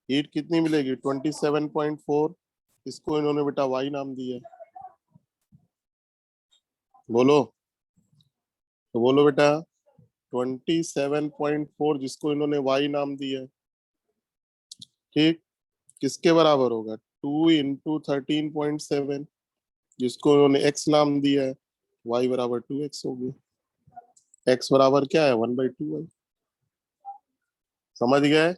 हीट कितनी मिलेगी? 27.4। इसको इन्होंने बेटा Y नाम दिया। बोलो। तो बोलो बेटा 27.4 जिसको इन्होंने Y नाम दिया, ठीक, किसके बराबर होगा? 2 × 13.7 जिसको इन्होंने X नाम दिया है। Y बराबर 2x होगी। X बराबर क्या है? 1/2y। समझ गए?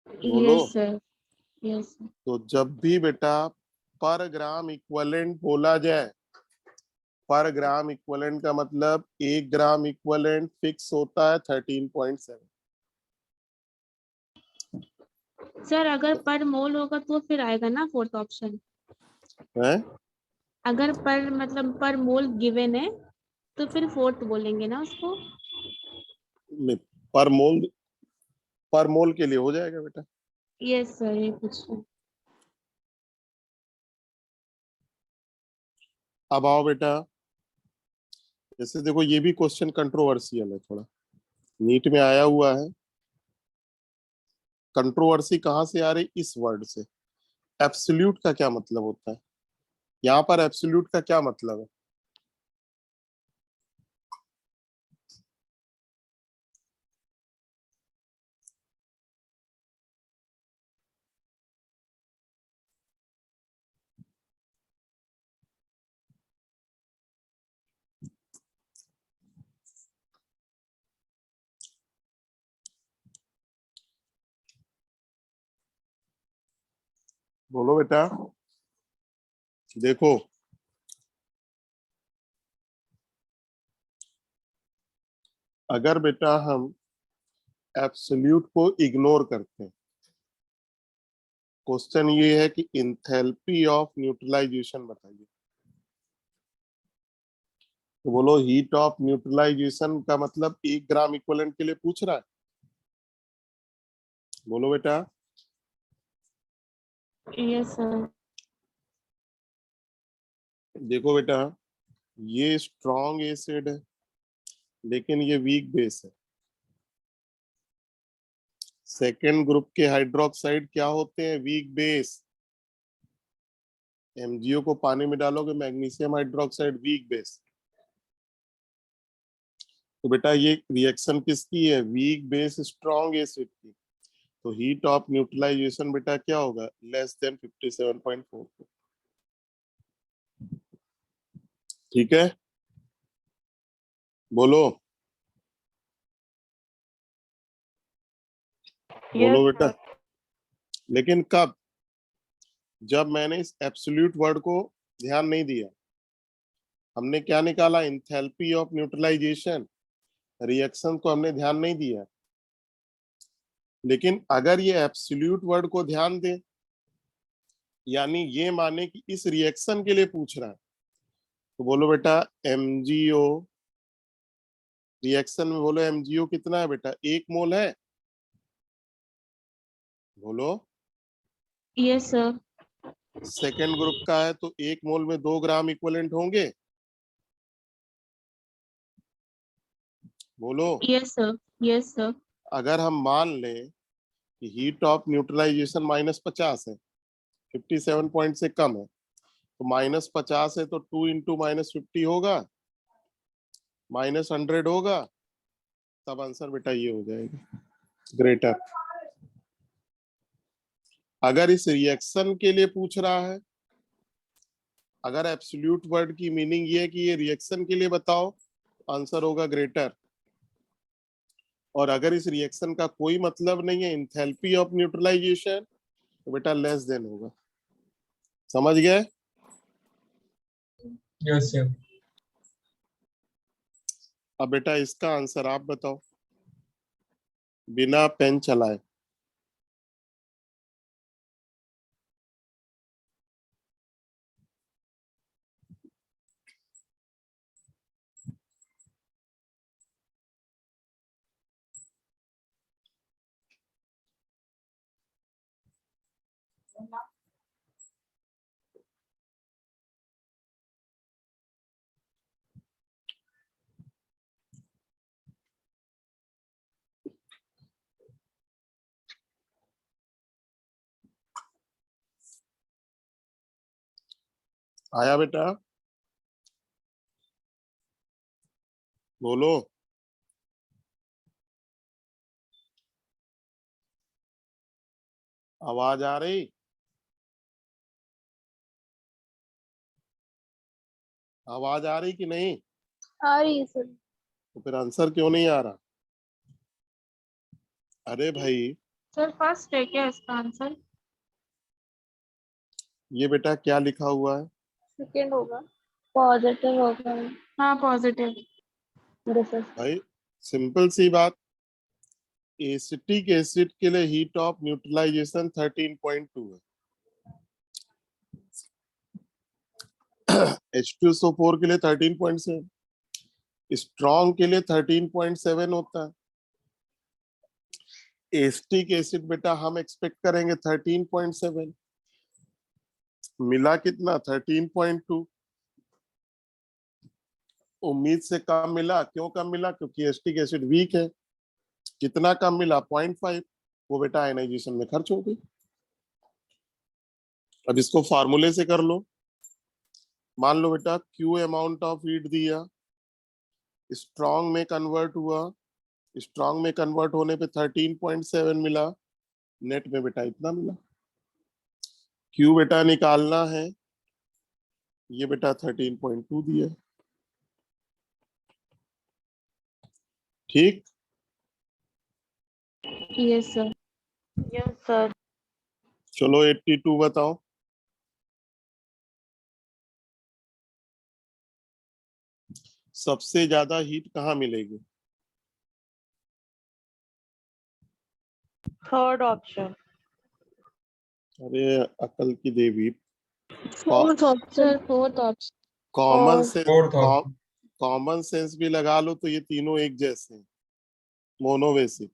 बोलो। Yes sir. यस। तो जब भी बेटा पर ग्राम इक्विवेलेंट बोला जाए, पर ग्राम इक्विवेलेंट का मतलब 1 ग्राम इक्विवेलेंट फिक्स होता है 13.7। सर अगर पर मोल होगा तो फिर आएगा ना फोर्थ ऑप्शन। है अगर पर मतलब पर मोल गिवन है तो फिर फोर्थ बोलेंगे ना उसको। पर मोल के लिए हो जाएगा बेटा। यस सर, ये पूछ रहे हैं। अब आओ बेटा, जैसे देखो ये भी क्वेश्चन कंट्रोवर्शियल है थोड़ा, नीट में आया हुआ है। कंट्रोवर्सी कहाँ से आ रही, इस वर्ड से। एब्सोल्यूट का क्या मतलब होता है, यहाँ पर एब्सोल्यूट का क्या मतलब है? बोलो बेटा। देखो, अगर बेटा हम एब्सोल्यूट को इग्नोर करते हैं, क्वेश्चन ये है कि इंथैल्पी ऑफ न्यूट्रलाइजेशन बताइए। तो बोलो हीट ऑफ न्यूट्रलाइजेशन का मतलब 1 ग्राम इक्विवेलेंट के लिए पूछ रहा है। बोलो बेटा। Yes sir. देखो बेटा, ये स्ट्रॉन्ग एसिड है लेकिन ये वीक बेस है। सेकेंड ग्रुप के हाइड्रोक्साइड क्या होते हैं, वीक बेस। MgO को पानी में डालोगे, मैग्नीशियम हाइड्रोक्साइड, वीक बेस। तो बेटा ये रिएक्शन किसकी है, वीक बेस स्ट्रॉन्ग एसिड की। तो हीट ऑफ न्यूट्रलाइजेशन बेटा क्या होगा, लेस देन 57.4। ठीक है, बोलो। बोलो यस बेटा। सर। लेकिन कब, जब मैंने इस एब्सोल्यूट वर्ड को ध्यान नहीं दिया। हमने क्या निकाला, इंथैल्पी ऑफ न्यूट्रलाइजेशन, रिएक्शन को हमने ध्यान नहीं दिया। लेकिन अगर ये एब्सोल्यूट वर्ड को ध्यान दे, यानी ये माने कि इस रिएक्शन के लिए पूछ रहा है, तो बोलो बेटा MgO, रिएक्शन में बोलो MgO कितना है बेटा, 1 मोल है। बोलो। Yes sir. सेकेंड ग्रुप का है तो 1 मोल में 2 ग्राम इक्विवेलेंट होंगे। बोलो। Yes sir. Yes sir. अगर हम मान लें कि हीट ऑफ न्यूट्रलाइजेशन -50 है, 57 पॉइंट से कम है, तो -50 है तो 2 इंटू -50 होगा, -100 होगा, तब आंसर बेटा ये हो जाएगा, ग्रेटर। अगर इस रिएक्शन के लिए पूछ रहा है, अगर एब्सोल्यूट वर्ड की मीनिंग ये है कि ये रिएक्शन के लिए बताओ, आंसर होगा ग्रेटर। और अगर इस रिएक्शन का कोई मतलब नहीं है, इंथैल्पी ऑफ न्यूट्रलाइजेशन, तो बेटा लेस देन होगा। समझ गए? Yes sir. अब बेटा इसका आंसर आप बताओ, बिना पेन चलाए। आया बेटा? बोलो। आवाज आ रही? आवाज आ रही कि नहीं? आ रही है सर। तो फिर आंसर क्यों नहीं आ रहा? अरे भाई, सर फर्स्ट है क्या इसका आंसर? ये बेटा क्या लिखा हुआ है? सेकेंड होगा, पॉजिटिव होगा। हाँ पॉजिटिव। दिस इज भाई सिंपल सी बात, एसिटिक एसिड के लिए हीट ऑफ न्यूट्रलाइजेशन 13.2 है। H2SO4 के लिए 13.7, स्ट्रॉन्ग के लिए 13.7 होता है। एसिटिक एसिड बेटा हम एक्सपेक्ट करेंगे 13.7, मिला कितना 13.2। उम्मीद से कम मिला। क्यों कम मिला? क्योंकि एसिटिक एसिड वीक है। कितना कम मिला? 0.5। वो बेटा आयनाइजेशन में खर्च हो गई। अब इसको फार्मूले से कर लो। मान लो बेटा Q अमाउंट ऑफ हीट दिया, स्ट्रॉन्ग में कन्वर्ट हुआ, स्ट्रॉन्ग में कन्वर्ट होने पे 13.7 मिला, नेट में बेटा इतना मिला। Q बेटा निकालना है, ये बेटा 13.2 दिया। ठीक। Yes sir. Yes, sir. चलो 82 बताओ। सबसे ज्यादा हीट कहाँ मिलेगी? Third option. अरे अकल की देवी, Fourth option. Sir fourth option. Common sense, fourth option. Common sense भी लगा लो तो ये तीनों एक जैसे हैं। मोनोबेसिक,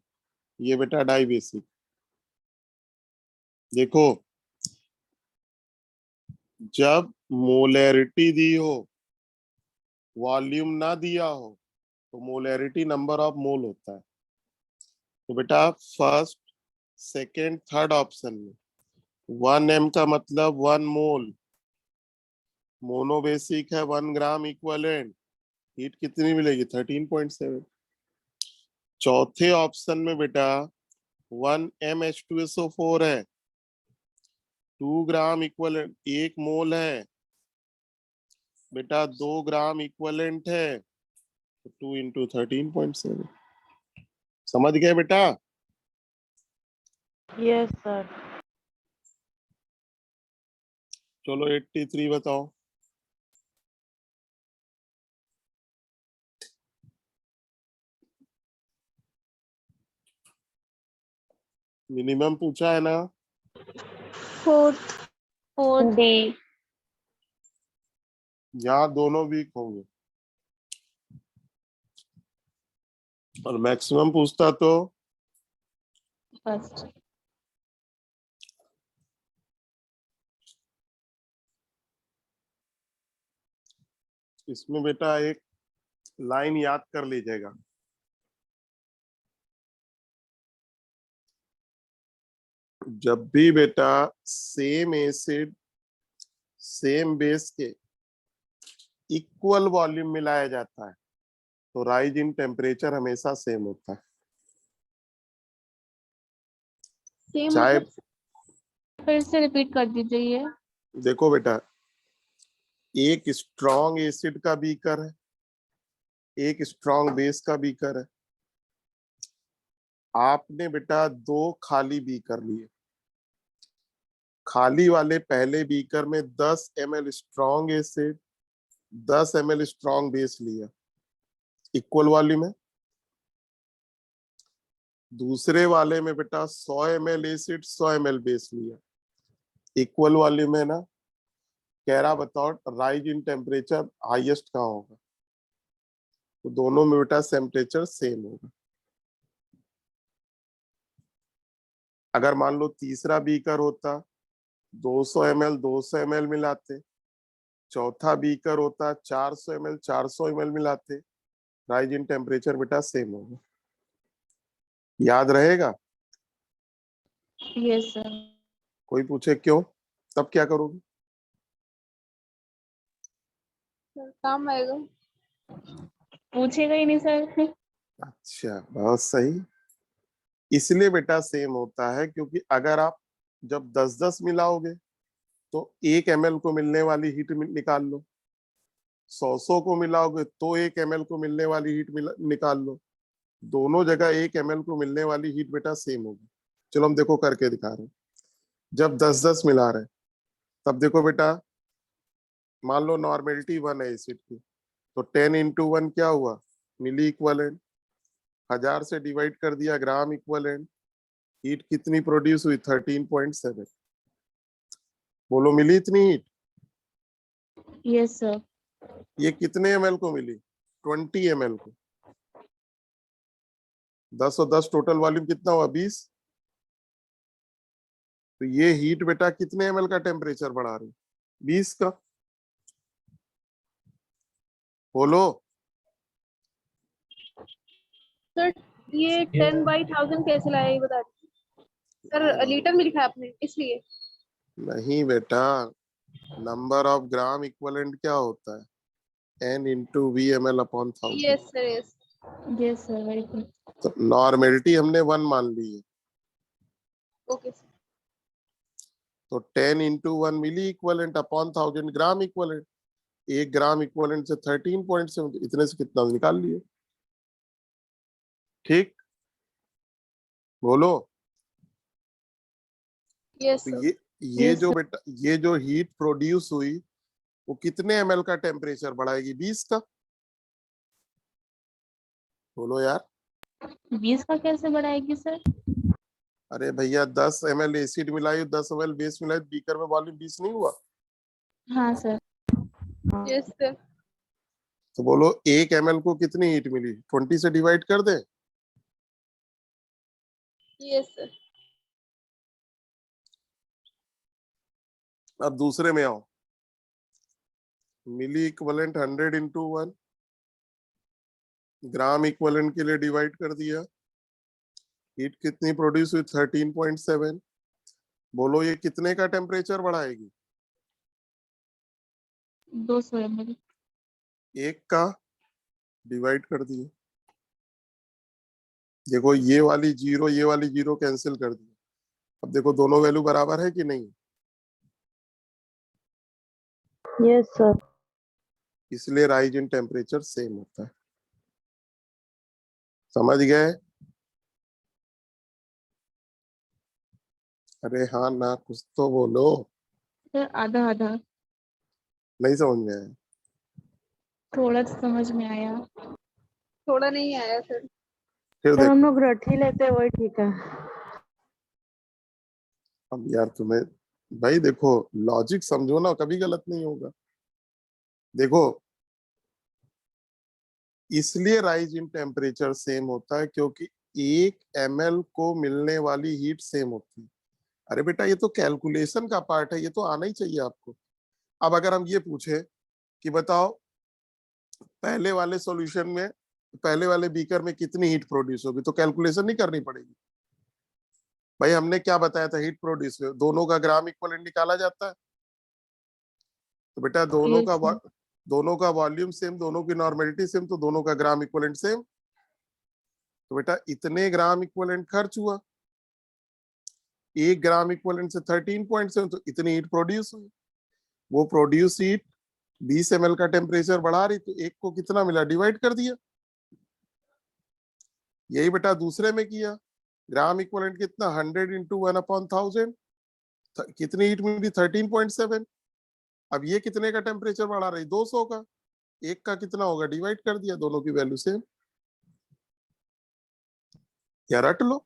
ये बेटा डाई बेसिक। देखो जब मोलैरिटी दी हो, वॉल्यूम ना दिया हो, तो मोलैरिटी नंबर ऑफ मोल होता है। तो बेटा फर्स्ट सेकेंड थर्ड ऑप्शन में 1m का मतलब 1 मोल, मोनोबेसिक है 1 ग्राम इक्विवेलेंट, हीट कितनी मिलेगी 13.7। चौथे ऑप्शन में बेटा 1 MH2SO4 है, 2 ग्राम इक्विवेलेंट, 1 मोल है बेटा, 2 ग्राम इक्विवेलेंट है, 2 इंटू 13.7। समझ गए बेटा? Yes, sir. चलो 83 बताओ। मिनिमम पूछा है ना? फोर्थ। फोर्थ। D. यहाँ दोनों वीक होंगे। और मैक्सिमम पूछता तो फर्स्ट। इसमें बेटा एक लाइन याद कर लीजिएगा। जब भी बेटा सेम एसिड सेम बेस के इक्वल वॉल्यूम मिलाया जाता है तो राइज इन टेम्परेचर हमेशा सेम होता है। सेम चाहे मतलब फिर से रिपीट कर दीजिए ये। देखो बेटा, एक स्ट्रॉन्ग एसिड का बीकर है, एक स्ट्रॉन्ग बेस का बीकर है। आपने बेटा 2 खाली बीकर लिए, खाली वाले पहले बीकर में 10 ml strong acid, 10 ml strong base लिया, इक्वल वॉल्यूम है। दूसरे वाले में बेटा 100 ml एसिड, 100 ml बेस लिया, इक्वल वॉल्यूम है ना? कह रहा बताओ राइज इन टेम्परेचर हाईएस्ट कहाँ होगा? तो दोनों में बेटा टेम्परेचर सेम होगा। अगर मान लो तीसरा बीकर होता 200 ml 200 ml मिलाते, चौथा बीकर होता 400 ml 400 ml मिलाते, राइज इन टेम्परेचर बेटा सेम होगा। याद रहेगा? Yes sir. कोई पूछे क्यों, तब क्या करोगे? काम आएगा। पूछेगा ही नहीं सर। अच्छा बहुत सही। इसलिए बेटा सेम होता है क्योंकि अगर आप जब 10-10 मिलाओगे तो 1 ml को मिलने वाली हीट निकाल लो, 100 को मिलाओगे तो 1 ml को मिलने वाली हीट निकाल लो। दोनों जगह 1 ml को मिलने वाली हीट बेटा सेम होगी। चलो हम देखो करके दिखा रहे हैं। जब 10-10 मिला रहे हैं तब देखो बेटा, मान लो नॉर्मेलिटी 1 है एसिड की, तो 10 इंटू 1 क्या हुआ? मिली इक्विवेलेंट। 1000 से डिवाइड कर दिया ग्राम इक्विवेलेंट, हीट कितनी प्रोड्यूस हुई 13.7। बोलो मिली इतनी हीट? Yes sir. ये कितने ml को मिली? 20 ml को। 10 और 10 टोटल वॉल्यूम कितना हुआ? 20। तो ये हीट बेटा कितने ml का टेम्परेचर बढ़ा रही? 20 का। बोलो। सर ये 10/1000 कैसे लाया ये बता दीजिए सर। लीटर में लिखा है आपने इसलिए। नहीं बेटा, नंबर ऑफ ग्राम इक्विवेलेंट क्या होता है? n into VmL upon 1000। Yes sir yes. Yes sir, very good. तो नॉर्मेलिटी हमने 1 मान ली है, ओके सर। तो 10 into 1 milli equivalent upon 1000 gram equivalent. 1 gram equivalent से 13.7, तो इतने से कितना निकाल लिए। ठीक, बोलो। यस तो सर। ये Yes, जो sir. बेटा, ये जो हीट प्रोड्यूस हुई वो कितने ml का टेम्परेचर बढ़ाएगी? 20 का। बोलो यार। 20 का कैसे बढ़ाएगी सर? अरे भैया 10 ml एसिड मिलाई, 10 ml बेस मिलाई, बीकर में वॉल्यूम 20 नहीं हुआ? हाँ सर। Yes sir. तो बोलो 1 ml को कितनी हीट मिली? 20 से डिवाइड कर दे। Yes sir. अब दूसरे में आओ। मिली इक्विवेलेंट 100 into 1, ग्राम इक्विवेलेंट के लिए डिवाइड कर दिया। हीट कितनी प्रोड्यूस हुई? 13.7। बोलो ये कितने का टेम्परेचर बढ़ाएगी? 200 ml। 1 का डिवाइड कर दिया। देखो ये वाली जीरो, ये वाली जीरो कैंसिल कर दी। अब देखो दोनों वैल्यू बराबर है कि नहीं? Yes sir. इसलिए राइज इन टेम्परेचर सेम होता है। समझ गए? अरे हाँ ना, कुछ तो बोलो। सर आधा आधा, नहीं समझ में आया? थोड़ा सा समझ में आया। थोड़ा नहीं आया सर। फिर सर हम देखो। लोग रट ही लेते हैं वही ठीक है। अब यार तुम्हें, भाई देखो, लॉजिक समझो ना, कभी गलत नहीं होगा। देखो, इसलिए राइज इन टेम्परेचर सेम होता है क्योंकि 1 ml को मिलने वाली हीट सेम होती है। अरे बेटा ये तो कैलकुलेशन का पार्ट है, ये तो आना ही चाहिए आपको। अब अगर हम ये पूछे कि बताओ पहले वाले सॉल्यूशन में, पहले वाले बीकर में कितनी हीट प्रोड्यूस होगी, तो कैलकुलेशन नहीं करनी पड़ेगी। भाई हमने क्या बताया था? हीट प्रोड्यूस दोनों का ग्राम इक्विवेलेंट निकाला जाता है। तो बेटा यस सर। दोनों का वॉल्यूम सेम, दोनों की नॉर्मेलिटी सेम, तो दोनों का ग्राम इक्विवेलेंट सेम। तो बेटा इतने ग्राम इक्विवेलेंट खर्च हुआ, 1 ग्राम इक्विवेलेंट से 13.7, तो इतनी हीट प्रोड्यूस हुई। वो प्रोड्यूस हीट 20 ml का टेम्परेचर बढ़ा रही, तो एक को कितना मिला? डिवाइड कर दिया। यही बेटा दूसरे में किया। ग्राम इक्विवेलेंट कितना? 100 into 1/1000। कितनी हीट मिली? 13.7। अब ये कितने का टेम्परेचर बढ़ा रही? 200 का। एक का कितना होगा? डिवाइड कर दिया, दोनों की वैल्यू सेम। या रट लो।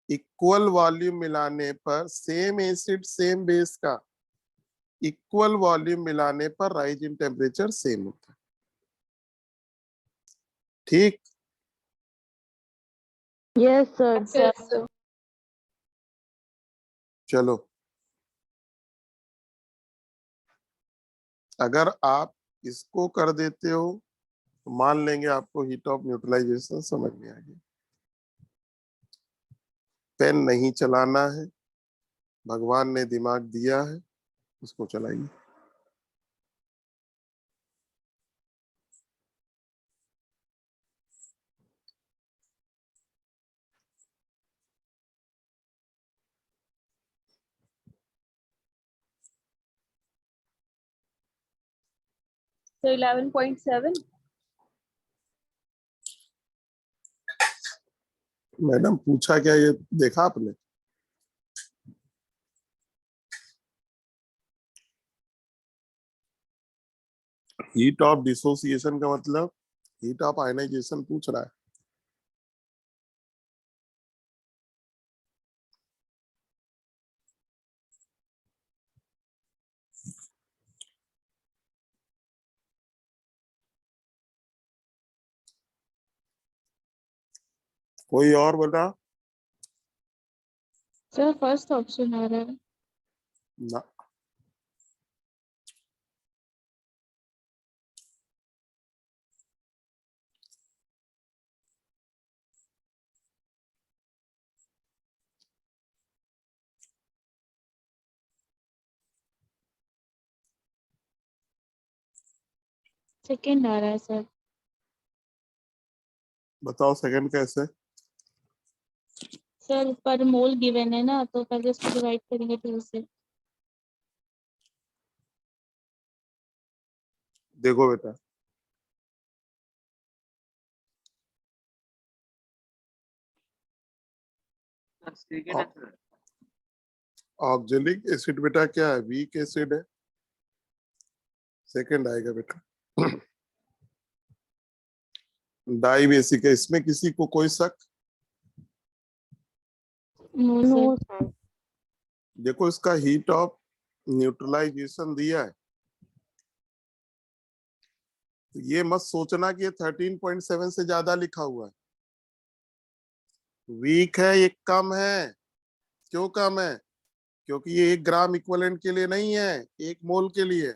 इक्वल वॉल्यूम मिलाने पर सेम एसिड सेम बेस का इक्वल वॉल्यूम मिलाने पर राइज इन टेम्परेचर सेम होता है। ठीक। Yes sir. चलो, अगर आप इसको कर देते हो तो मान लेंगे आपको हीट ऑफ न्यूट्रलाइजेशन समझ में आ गया। पेन नहीं चलाना है, भगवान ने दिमाग दिया है, उसको चलाइए। तो 11.7। मैडम पूछा क्या ये देखा आपने? हीट ऑफ डिसोसिएशन का मतलब हीट ऑफ आयनाइजेशन पूछ रहा है। कोई और बता सर फर्स्ट ऑप्शन आ रहा है। ना। सेकंड आ रहा है सर। बताओ सेकंड कैसे? सर पर मोल गिवन है ना, तो पहले उसको डिवाइड करेंगे 2 से। देखो बेटा, सेकंड है सर। ऑक्जेलिक एसिड बेटा क्या है? वीक एसिड है, सेकंड आएगा बेटा। डाई बेसिक है, इसमें किसी को कोई शक? No sir. देखो इसका हीट ऑफ न्यूट्रलाइजेशन दिया है, तो ये मत सोचना कि ये 13.7 से ज्यादा लिखा हुआ है। वीक है, ये कम है। क्यों कम है? क्योंकि ये 1 ग्राम इक्विवेलेंट के लिए नहीं है, 1 मोल के लिए।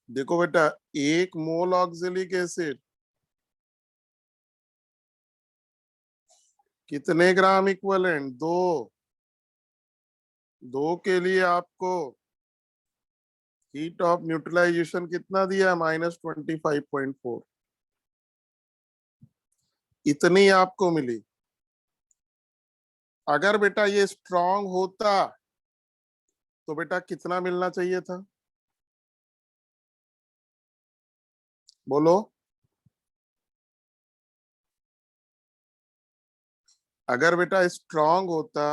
देखो बेटा, 1 मोल ऑक्जेलिक एसिड कितने ग्राम इक्विवेलेंट? 2 के लिए आपको हीट ऑफ न्यूट्रलाइजेशन कितना दिया है? -25.4। इतनी आपको मिली। अगर बेटा ये स्ट्रांग होता तो बेटा कितना मिलना चाहिए था? बोलो। अगर बेटा स्ट्रांग होता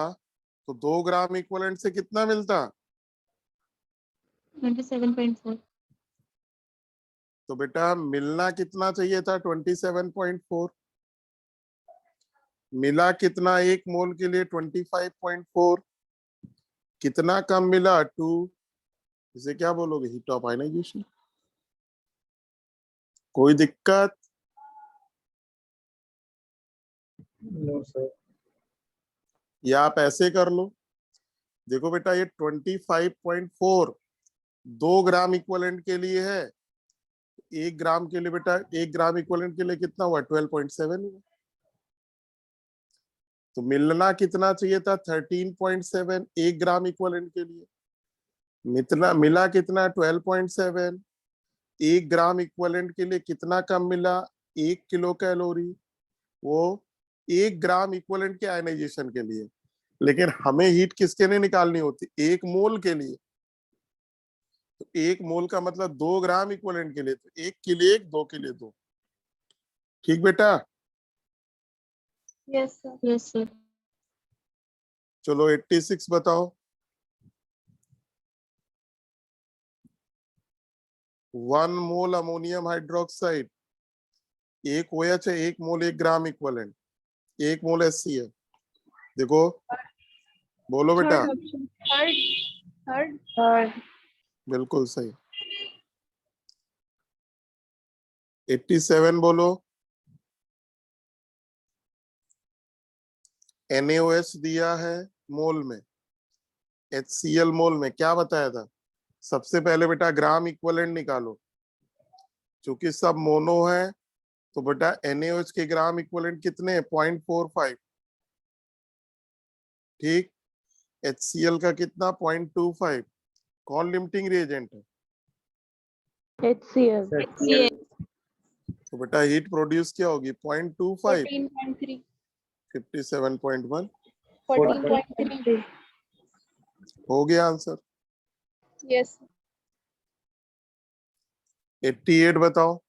तो 2 ग्राम इक्विवेलेंट से कितना मिलता? 27.4। तो बेटा मिलना कितना चाहिए था? 27.4। मिला कितना 1 मोल के लिए? 25.4। कितना कम मिला? 2। इसे क्या बोलोगे? Heat of ionization. कोई दिक्कत? No sir. या आप ऐसे कर लो। देखो बेटा, ये 25.4 2 ग्राम इक्विवेलेंट के लिए है। 1 ग्राम के लिए बेटा, 1 ग्राम इक्विवेलेंट के लिए कितना हुआ? 12.7 हुआ। तो मिलना कितना चाहिए था? 13.7 1 ग्राम इक्विवेलेंट के लिए। मिला कितना? 12.7। 1 ग्राम इक्विवेलेंट के लिए कितना कम मिला? 1 किलो कैलोरी। वो 1 ग्राम इक्विवेलेंट के आयनाइजेशन के लिए। लेकिन हमें हीट किसके लिए निकालनी होती? 1 मोल के लिए। तो 1 मोल का मतलब 2 ग्राम इक्विवेलेंट के लिए। तो 1 के लिए 1, 2 के लिए 2। ठीक बेटा? Yes sir. Yes sir. चलो 86 बताओ। 1 मोल अमोनियम हाइड्रोक्साइड, 1 OH है, 1 मोल 1 ग्राम इक्विवेलेंट, 1 मोल HC है। देखो, बोलो बेटा। Third option. Third third. बिल्कुल सही। 87 बोलो। NaOH दिया है मोल में, HCl मोल में। क्या बताया था? सबसे पहले बेटा ग्राम इक्विवेलेंट निकालो। चूंकि सब मोनो है तो बेटा NaOH के ग्राम इक्विवेलेंट कितने हैं? 0.45। ठीक। HCl का कितना? 0.25। कौन लिमिटिंग रिएजेंट है? HCl। तो बेटा हीट प्रोड्यूस क्या होगी? 0.25। 14.3। 57.1। 14.3। हो गया आंसर। यस। 88 बताओ।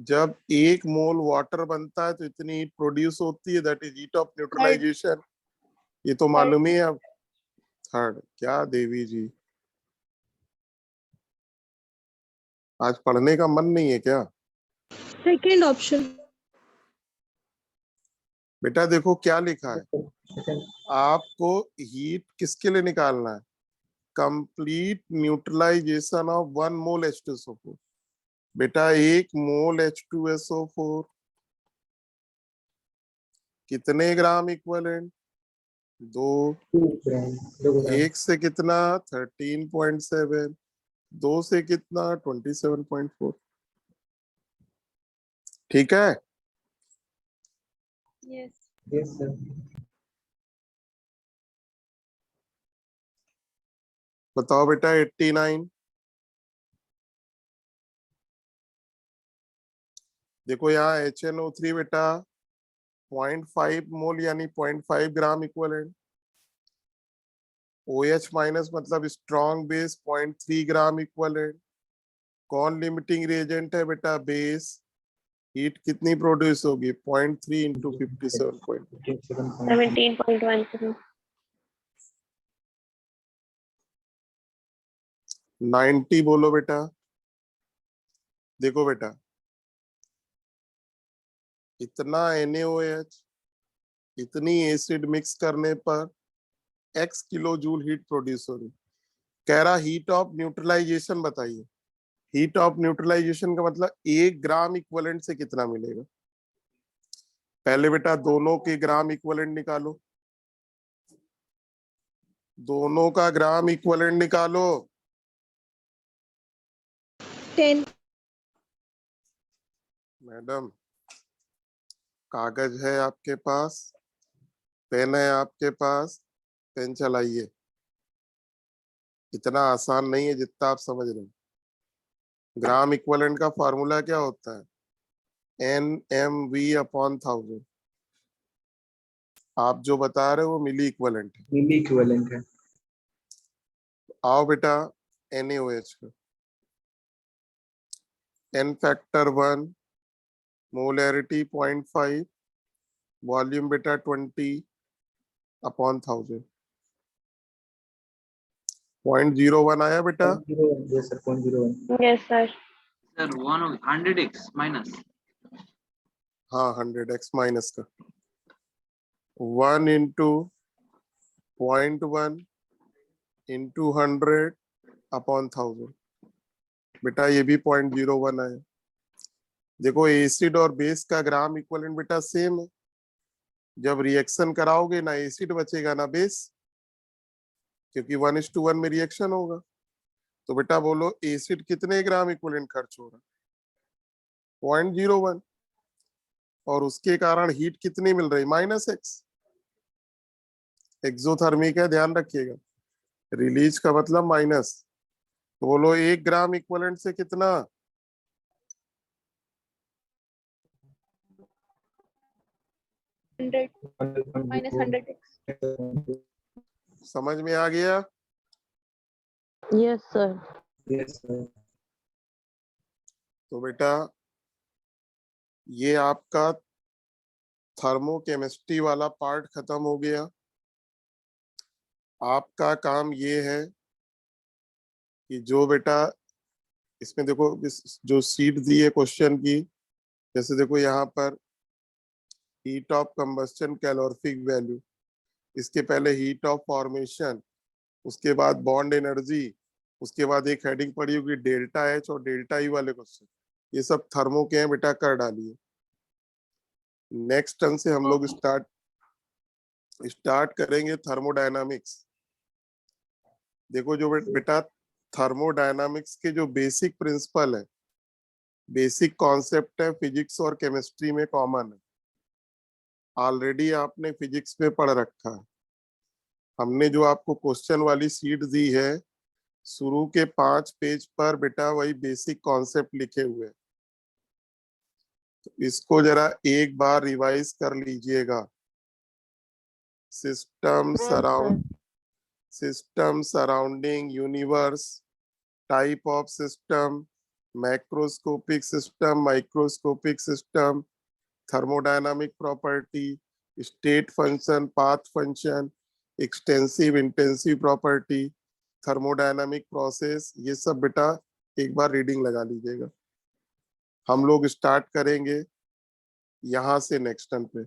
जब 1 मोल वाटर बनता है तो इतनी हीट प्रोड्यूस होती है, that is heat of neutralization. ये तो मालूम ही है। अब थर्ड। क्या देवी जी, आज पढ़ने का मन नहीं है क्या? Second option. बेटा देखो क्या लिखा है, सेकंड। आपको हीट किसके लिए निकालना है? Complete neutralization of 1 mole H2SO4। बेटा 1 मोल H2SO4 कितने ग्राम इक्वलेंट? 2। 2 ग्राम, 2 ग्राम। 1 से कितना? 13.7। 2 से कितना? 27.4। ठीक है। Yes yes sir. बताओ बेटा 89। देखो यहाँ HNO3 बेटा 0.5 मोल यानी 0.5 ग्राम इक्वलेंट। OH माइनस मतलब स्ट्रॉन्ग बेस 0.3 ग्राम इक्वलेंट। कौन लिमिटिंग रिएजेंट है बेटा? बेस। हीट कितनी प्रोड्यूस होगी? 0.3 इंटू 57.2। 17.1। 90 बोलो बेटा। देखो बेटा इतना NaOH इतनी एसिड मिक्स करने पर x kilo joule heat produce हो रही। कह रहा हीट ऑफ न्यूट्रलाइजेशन बताइए। हीट ऑफ न्यूट्रलाइजेशन का मतलब 1 ग्राम इक्विवेलेंट से कितना मिलेगा? पहले बेटा दोनों के ग्राम इक्विवेलेंट निकालो, दोनों का ग्राम इक्विवेलेंट निकालो। 10। मैडम कागज है आपके पास, पेन है आपके पास, पेन चलाइए। इतना आसान नहीं है जितना आप समझ रहे हैं। ग्राम इक्विवेलेंट का फॉर्मूला क्या होता है? NmV/1000। आप जो बता रहे हो वो मिली इक्विवेलेंट है। मिली इक्विवेलेंट है। आओ बेटा NaOH का N फैक्टर 1, मोलैरिटी 0.5, वॉल्यूम बेटा 20/1000। 0.01 आया बेटा? 0.01, yes sir, 0.01। Yes sir. Sir, 100x minus। हाँ 100x माइनस का 1 इंटू 0.1 इंटू 100/1000। बेटा ये भी 0.01 आया। देखो एसिड और बेस का ग्राम इक्विवेलेंट बेटा सेम है। जब रिएक्शन कराओगे ना एसिड बचेगा ना बेस, क्योंकि 1:1 में रिएक्शन होगा। तो बेटा बोलो एसिड कितने ग्राम इक्विवेलेंट खर्च हो रहा? 0.01। और उसके कारण हीट कितनी मिल रही? -x। एक्सोथर्मिक है, ध्यान रखिएगा। रिलीज का मतलब माइनस। तो बोलो 1 ग्राम इक्विवेलेंट से कितना? 100 minus 100x। समझ में आ गया? Yes sir. Yes sir. तो बेटा ये आपका थर्मोकेमिस्ट्री वाला पार्ट खत्म हो गया। आपका काम ये है कि जो बेटा इसमें देखो जो शीट दी है क्वेश्चन की, जैसे देखो यहाँ पर heat of combustion calorific value, इसके पहले हीट ऑफ फॉर्मेशन, उसके बाद बॉन्ड एनर्जी, उसके बाद एक हेडिंग पड़ी होगी डेल्टा H और डेल्टा E वाले क्वेश्चन। ये सब थर्मो के हैं बेटा, कर डालिए। नेक्स्ट टर्म से हम लोग स्टार्ट करेंगे थर्मोडायनामिक्स। देखो जो बेटा थर्मोडायनामिक्स के जो बेसिक प्रिंसिपल है, बेसिक कॉन्सेप्ट है, फिजिक्स और केमिस्ट्री में कॉमन है। ऑलरेडी आपने फिजिक्स में पढ़ रखा है। हमने जो आपको क्वेश्चन वाली सीट दी है, शुरू के 5 पेज पर बेटा वही बेसिक कॉन्सेप्ट लिखे हुए हैं। तो इसको जरा एक बार रिवाइज कर लीजिएगा। System surrounding universe, type of system, macroscopic system, microscopic system, thermodynamic property, state function, path function, extensive intensive property, thermodynamic process, ये सब बेटा एक बार रीडिंग लगा लीजिएगा। हम लोग स्टार्ट करेंगे यहाँ से नेक्स्ट टर्म पे,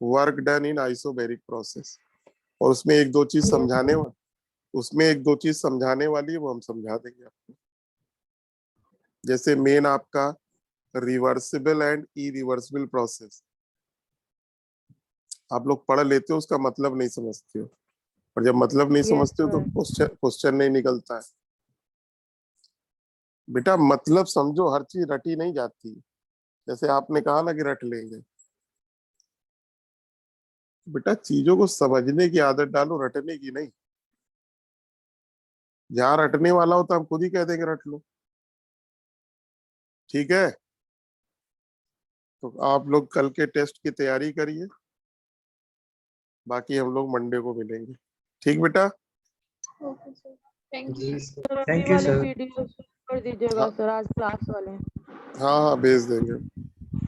work done in isobaric process, और उसमें एक दो चीज समझाने वाली है, वो हम समझा देंगे आपको। जैसे मेन आपका रिवर्सिबल एंड इरिवर्सिबल प्रोसेस, आप लोग पढ़ लेते हो, उसका मतलब नहीं समझते हो, और जब मतलब नहीं समझते हो तो क्वेश्चन नहीं निकलता है। बेटा मतलब समझो, हर चीज रटी नहीं जाती। जैसे आपने कहा ना कि रट लेंगे, बेटा चीजों को समझने की आदत डालो, रटने की नहीं। जहां रटने वाला हो तो हम खुद ही कह देंगे रट लो, ठीक है। तो आप लोग कल के टेस्ट की तैयारी करिए, बाकी हम लोग मंडे को मिलेंगे, ठीक बेटा। Okay sir, thank you. जी sir, thank you sir. Video कर दीजिएगा हाँ। सर, आज क्लास वाले। हाँ हाँ भेज देंगे।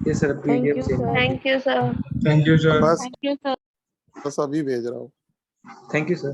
ये sir thank PDF you send. Sir. Thank you sir. Thank you sir. बस थैंक यू सर। बस अभी भेज रहा हूँ। Thank you sir.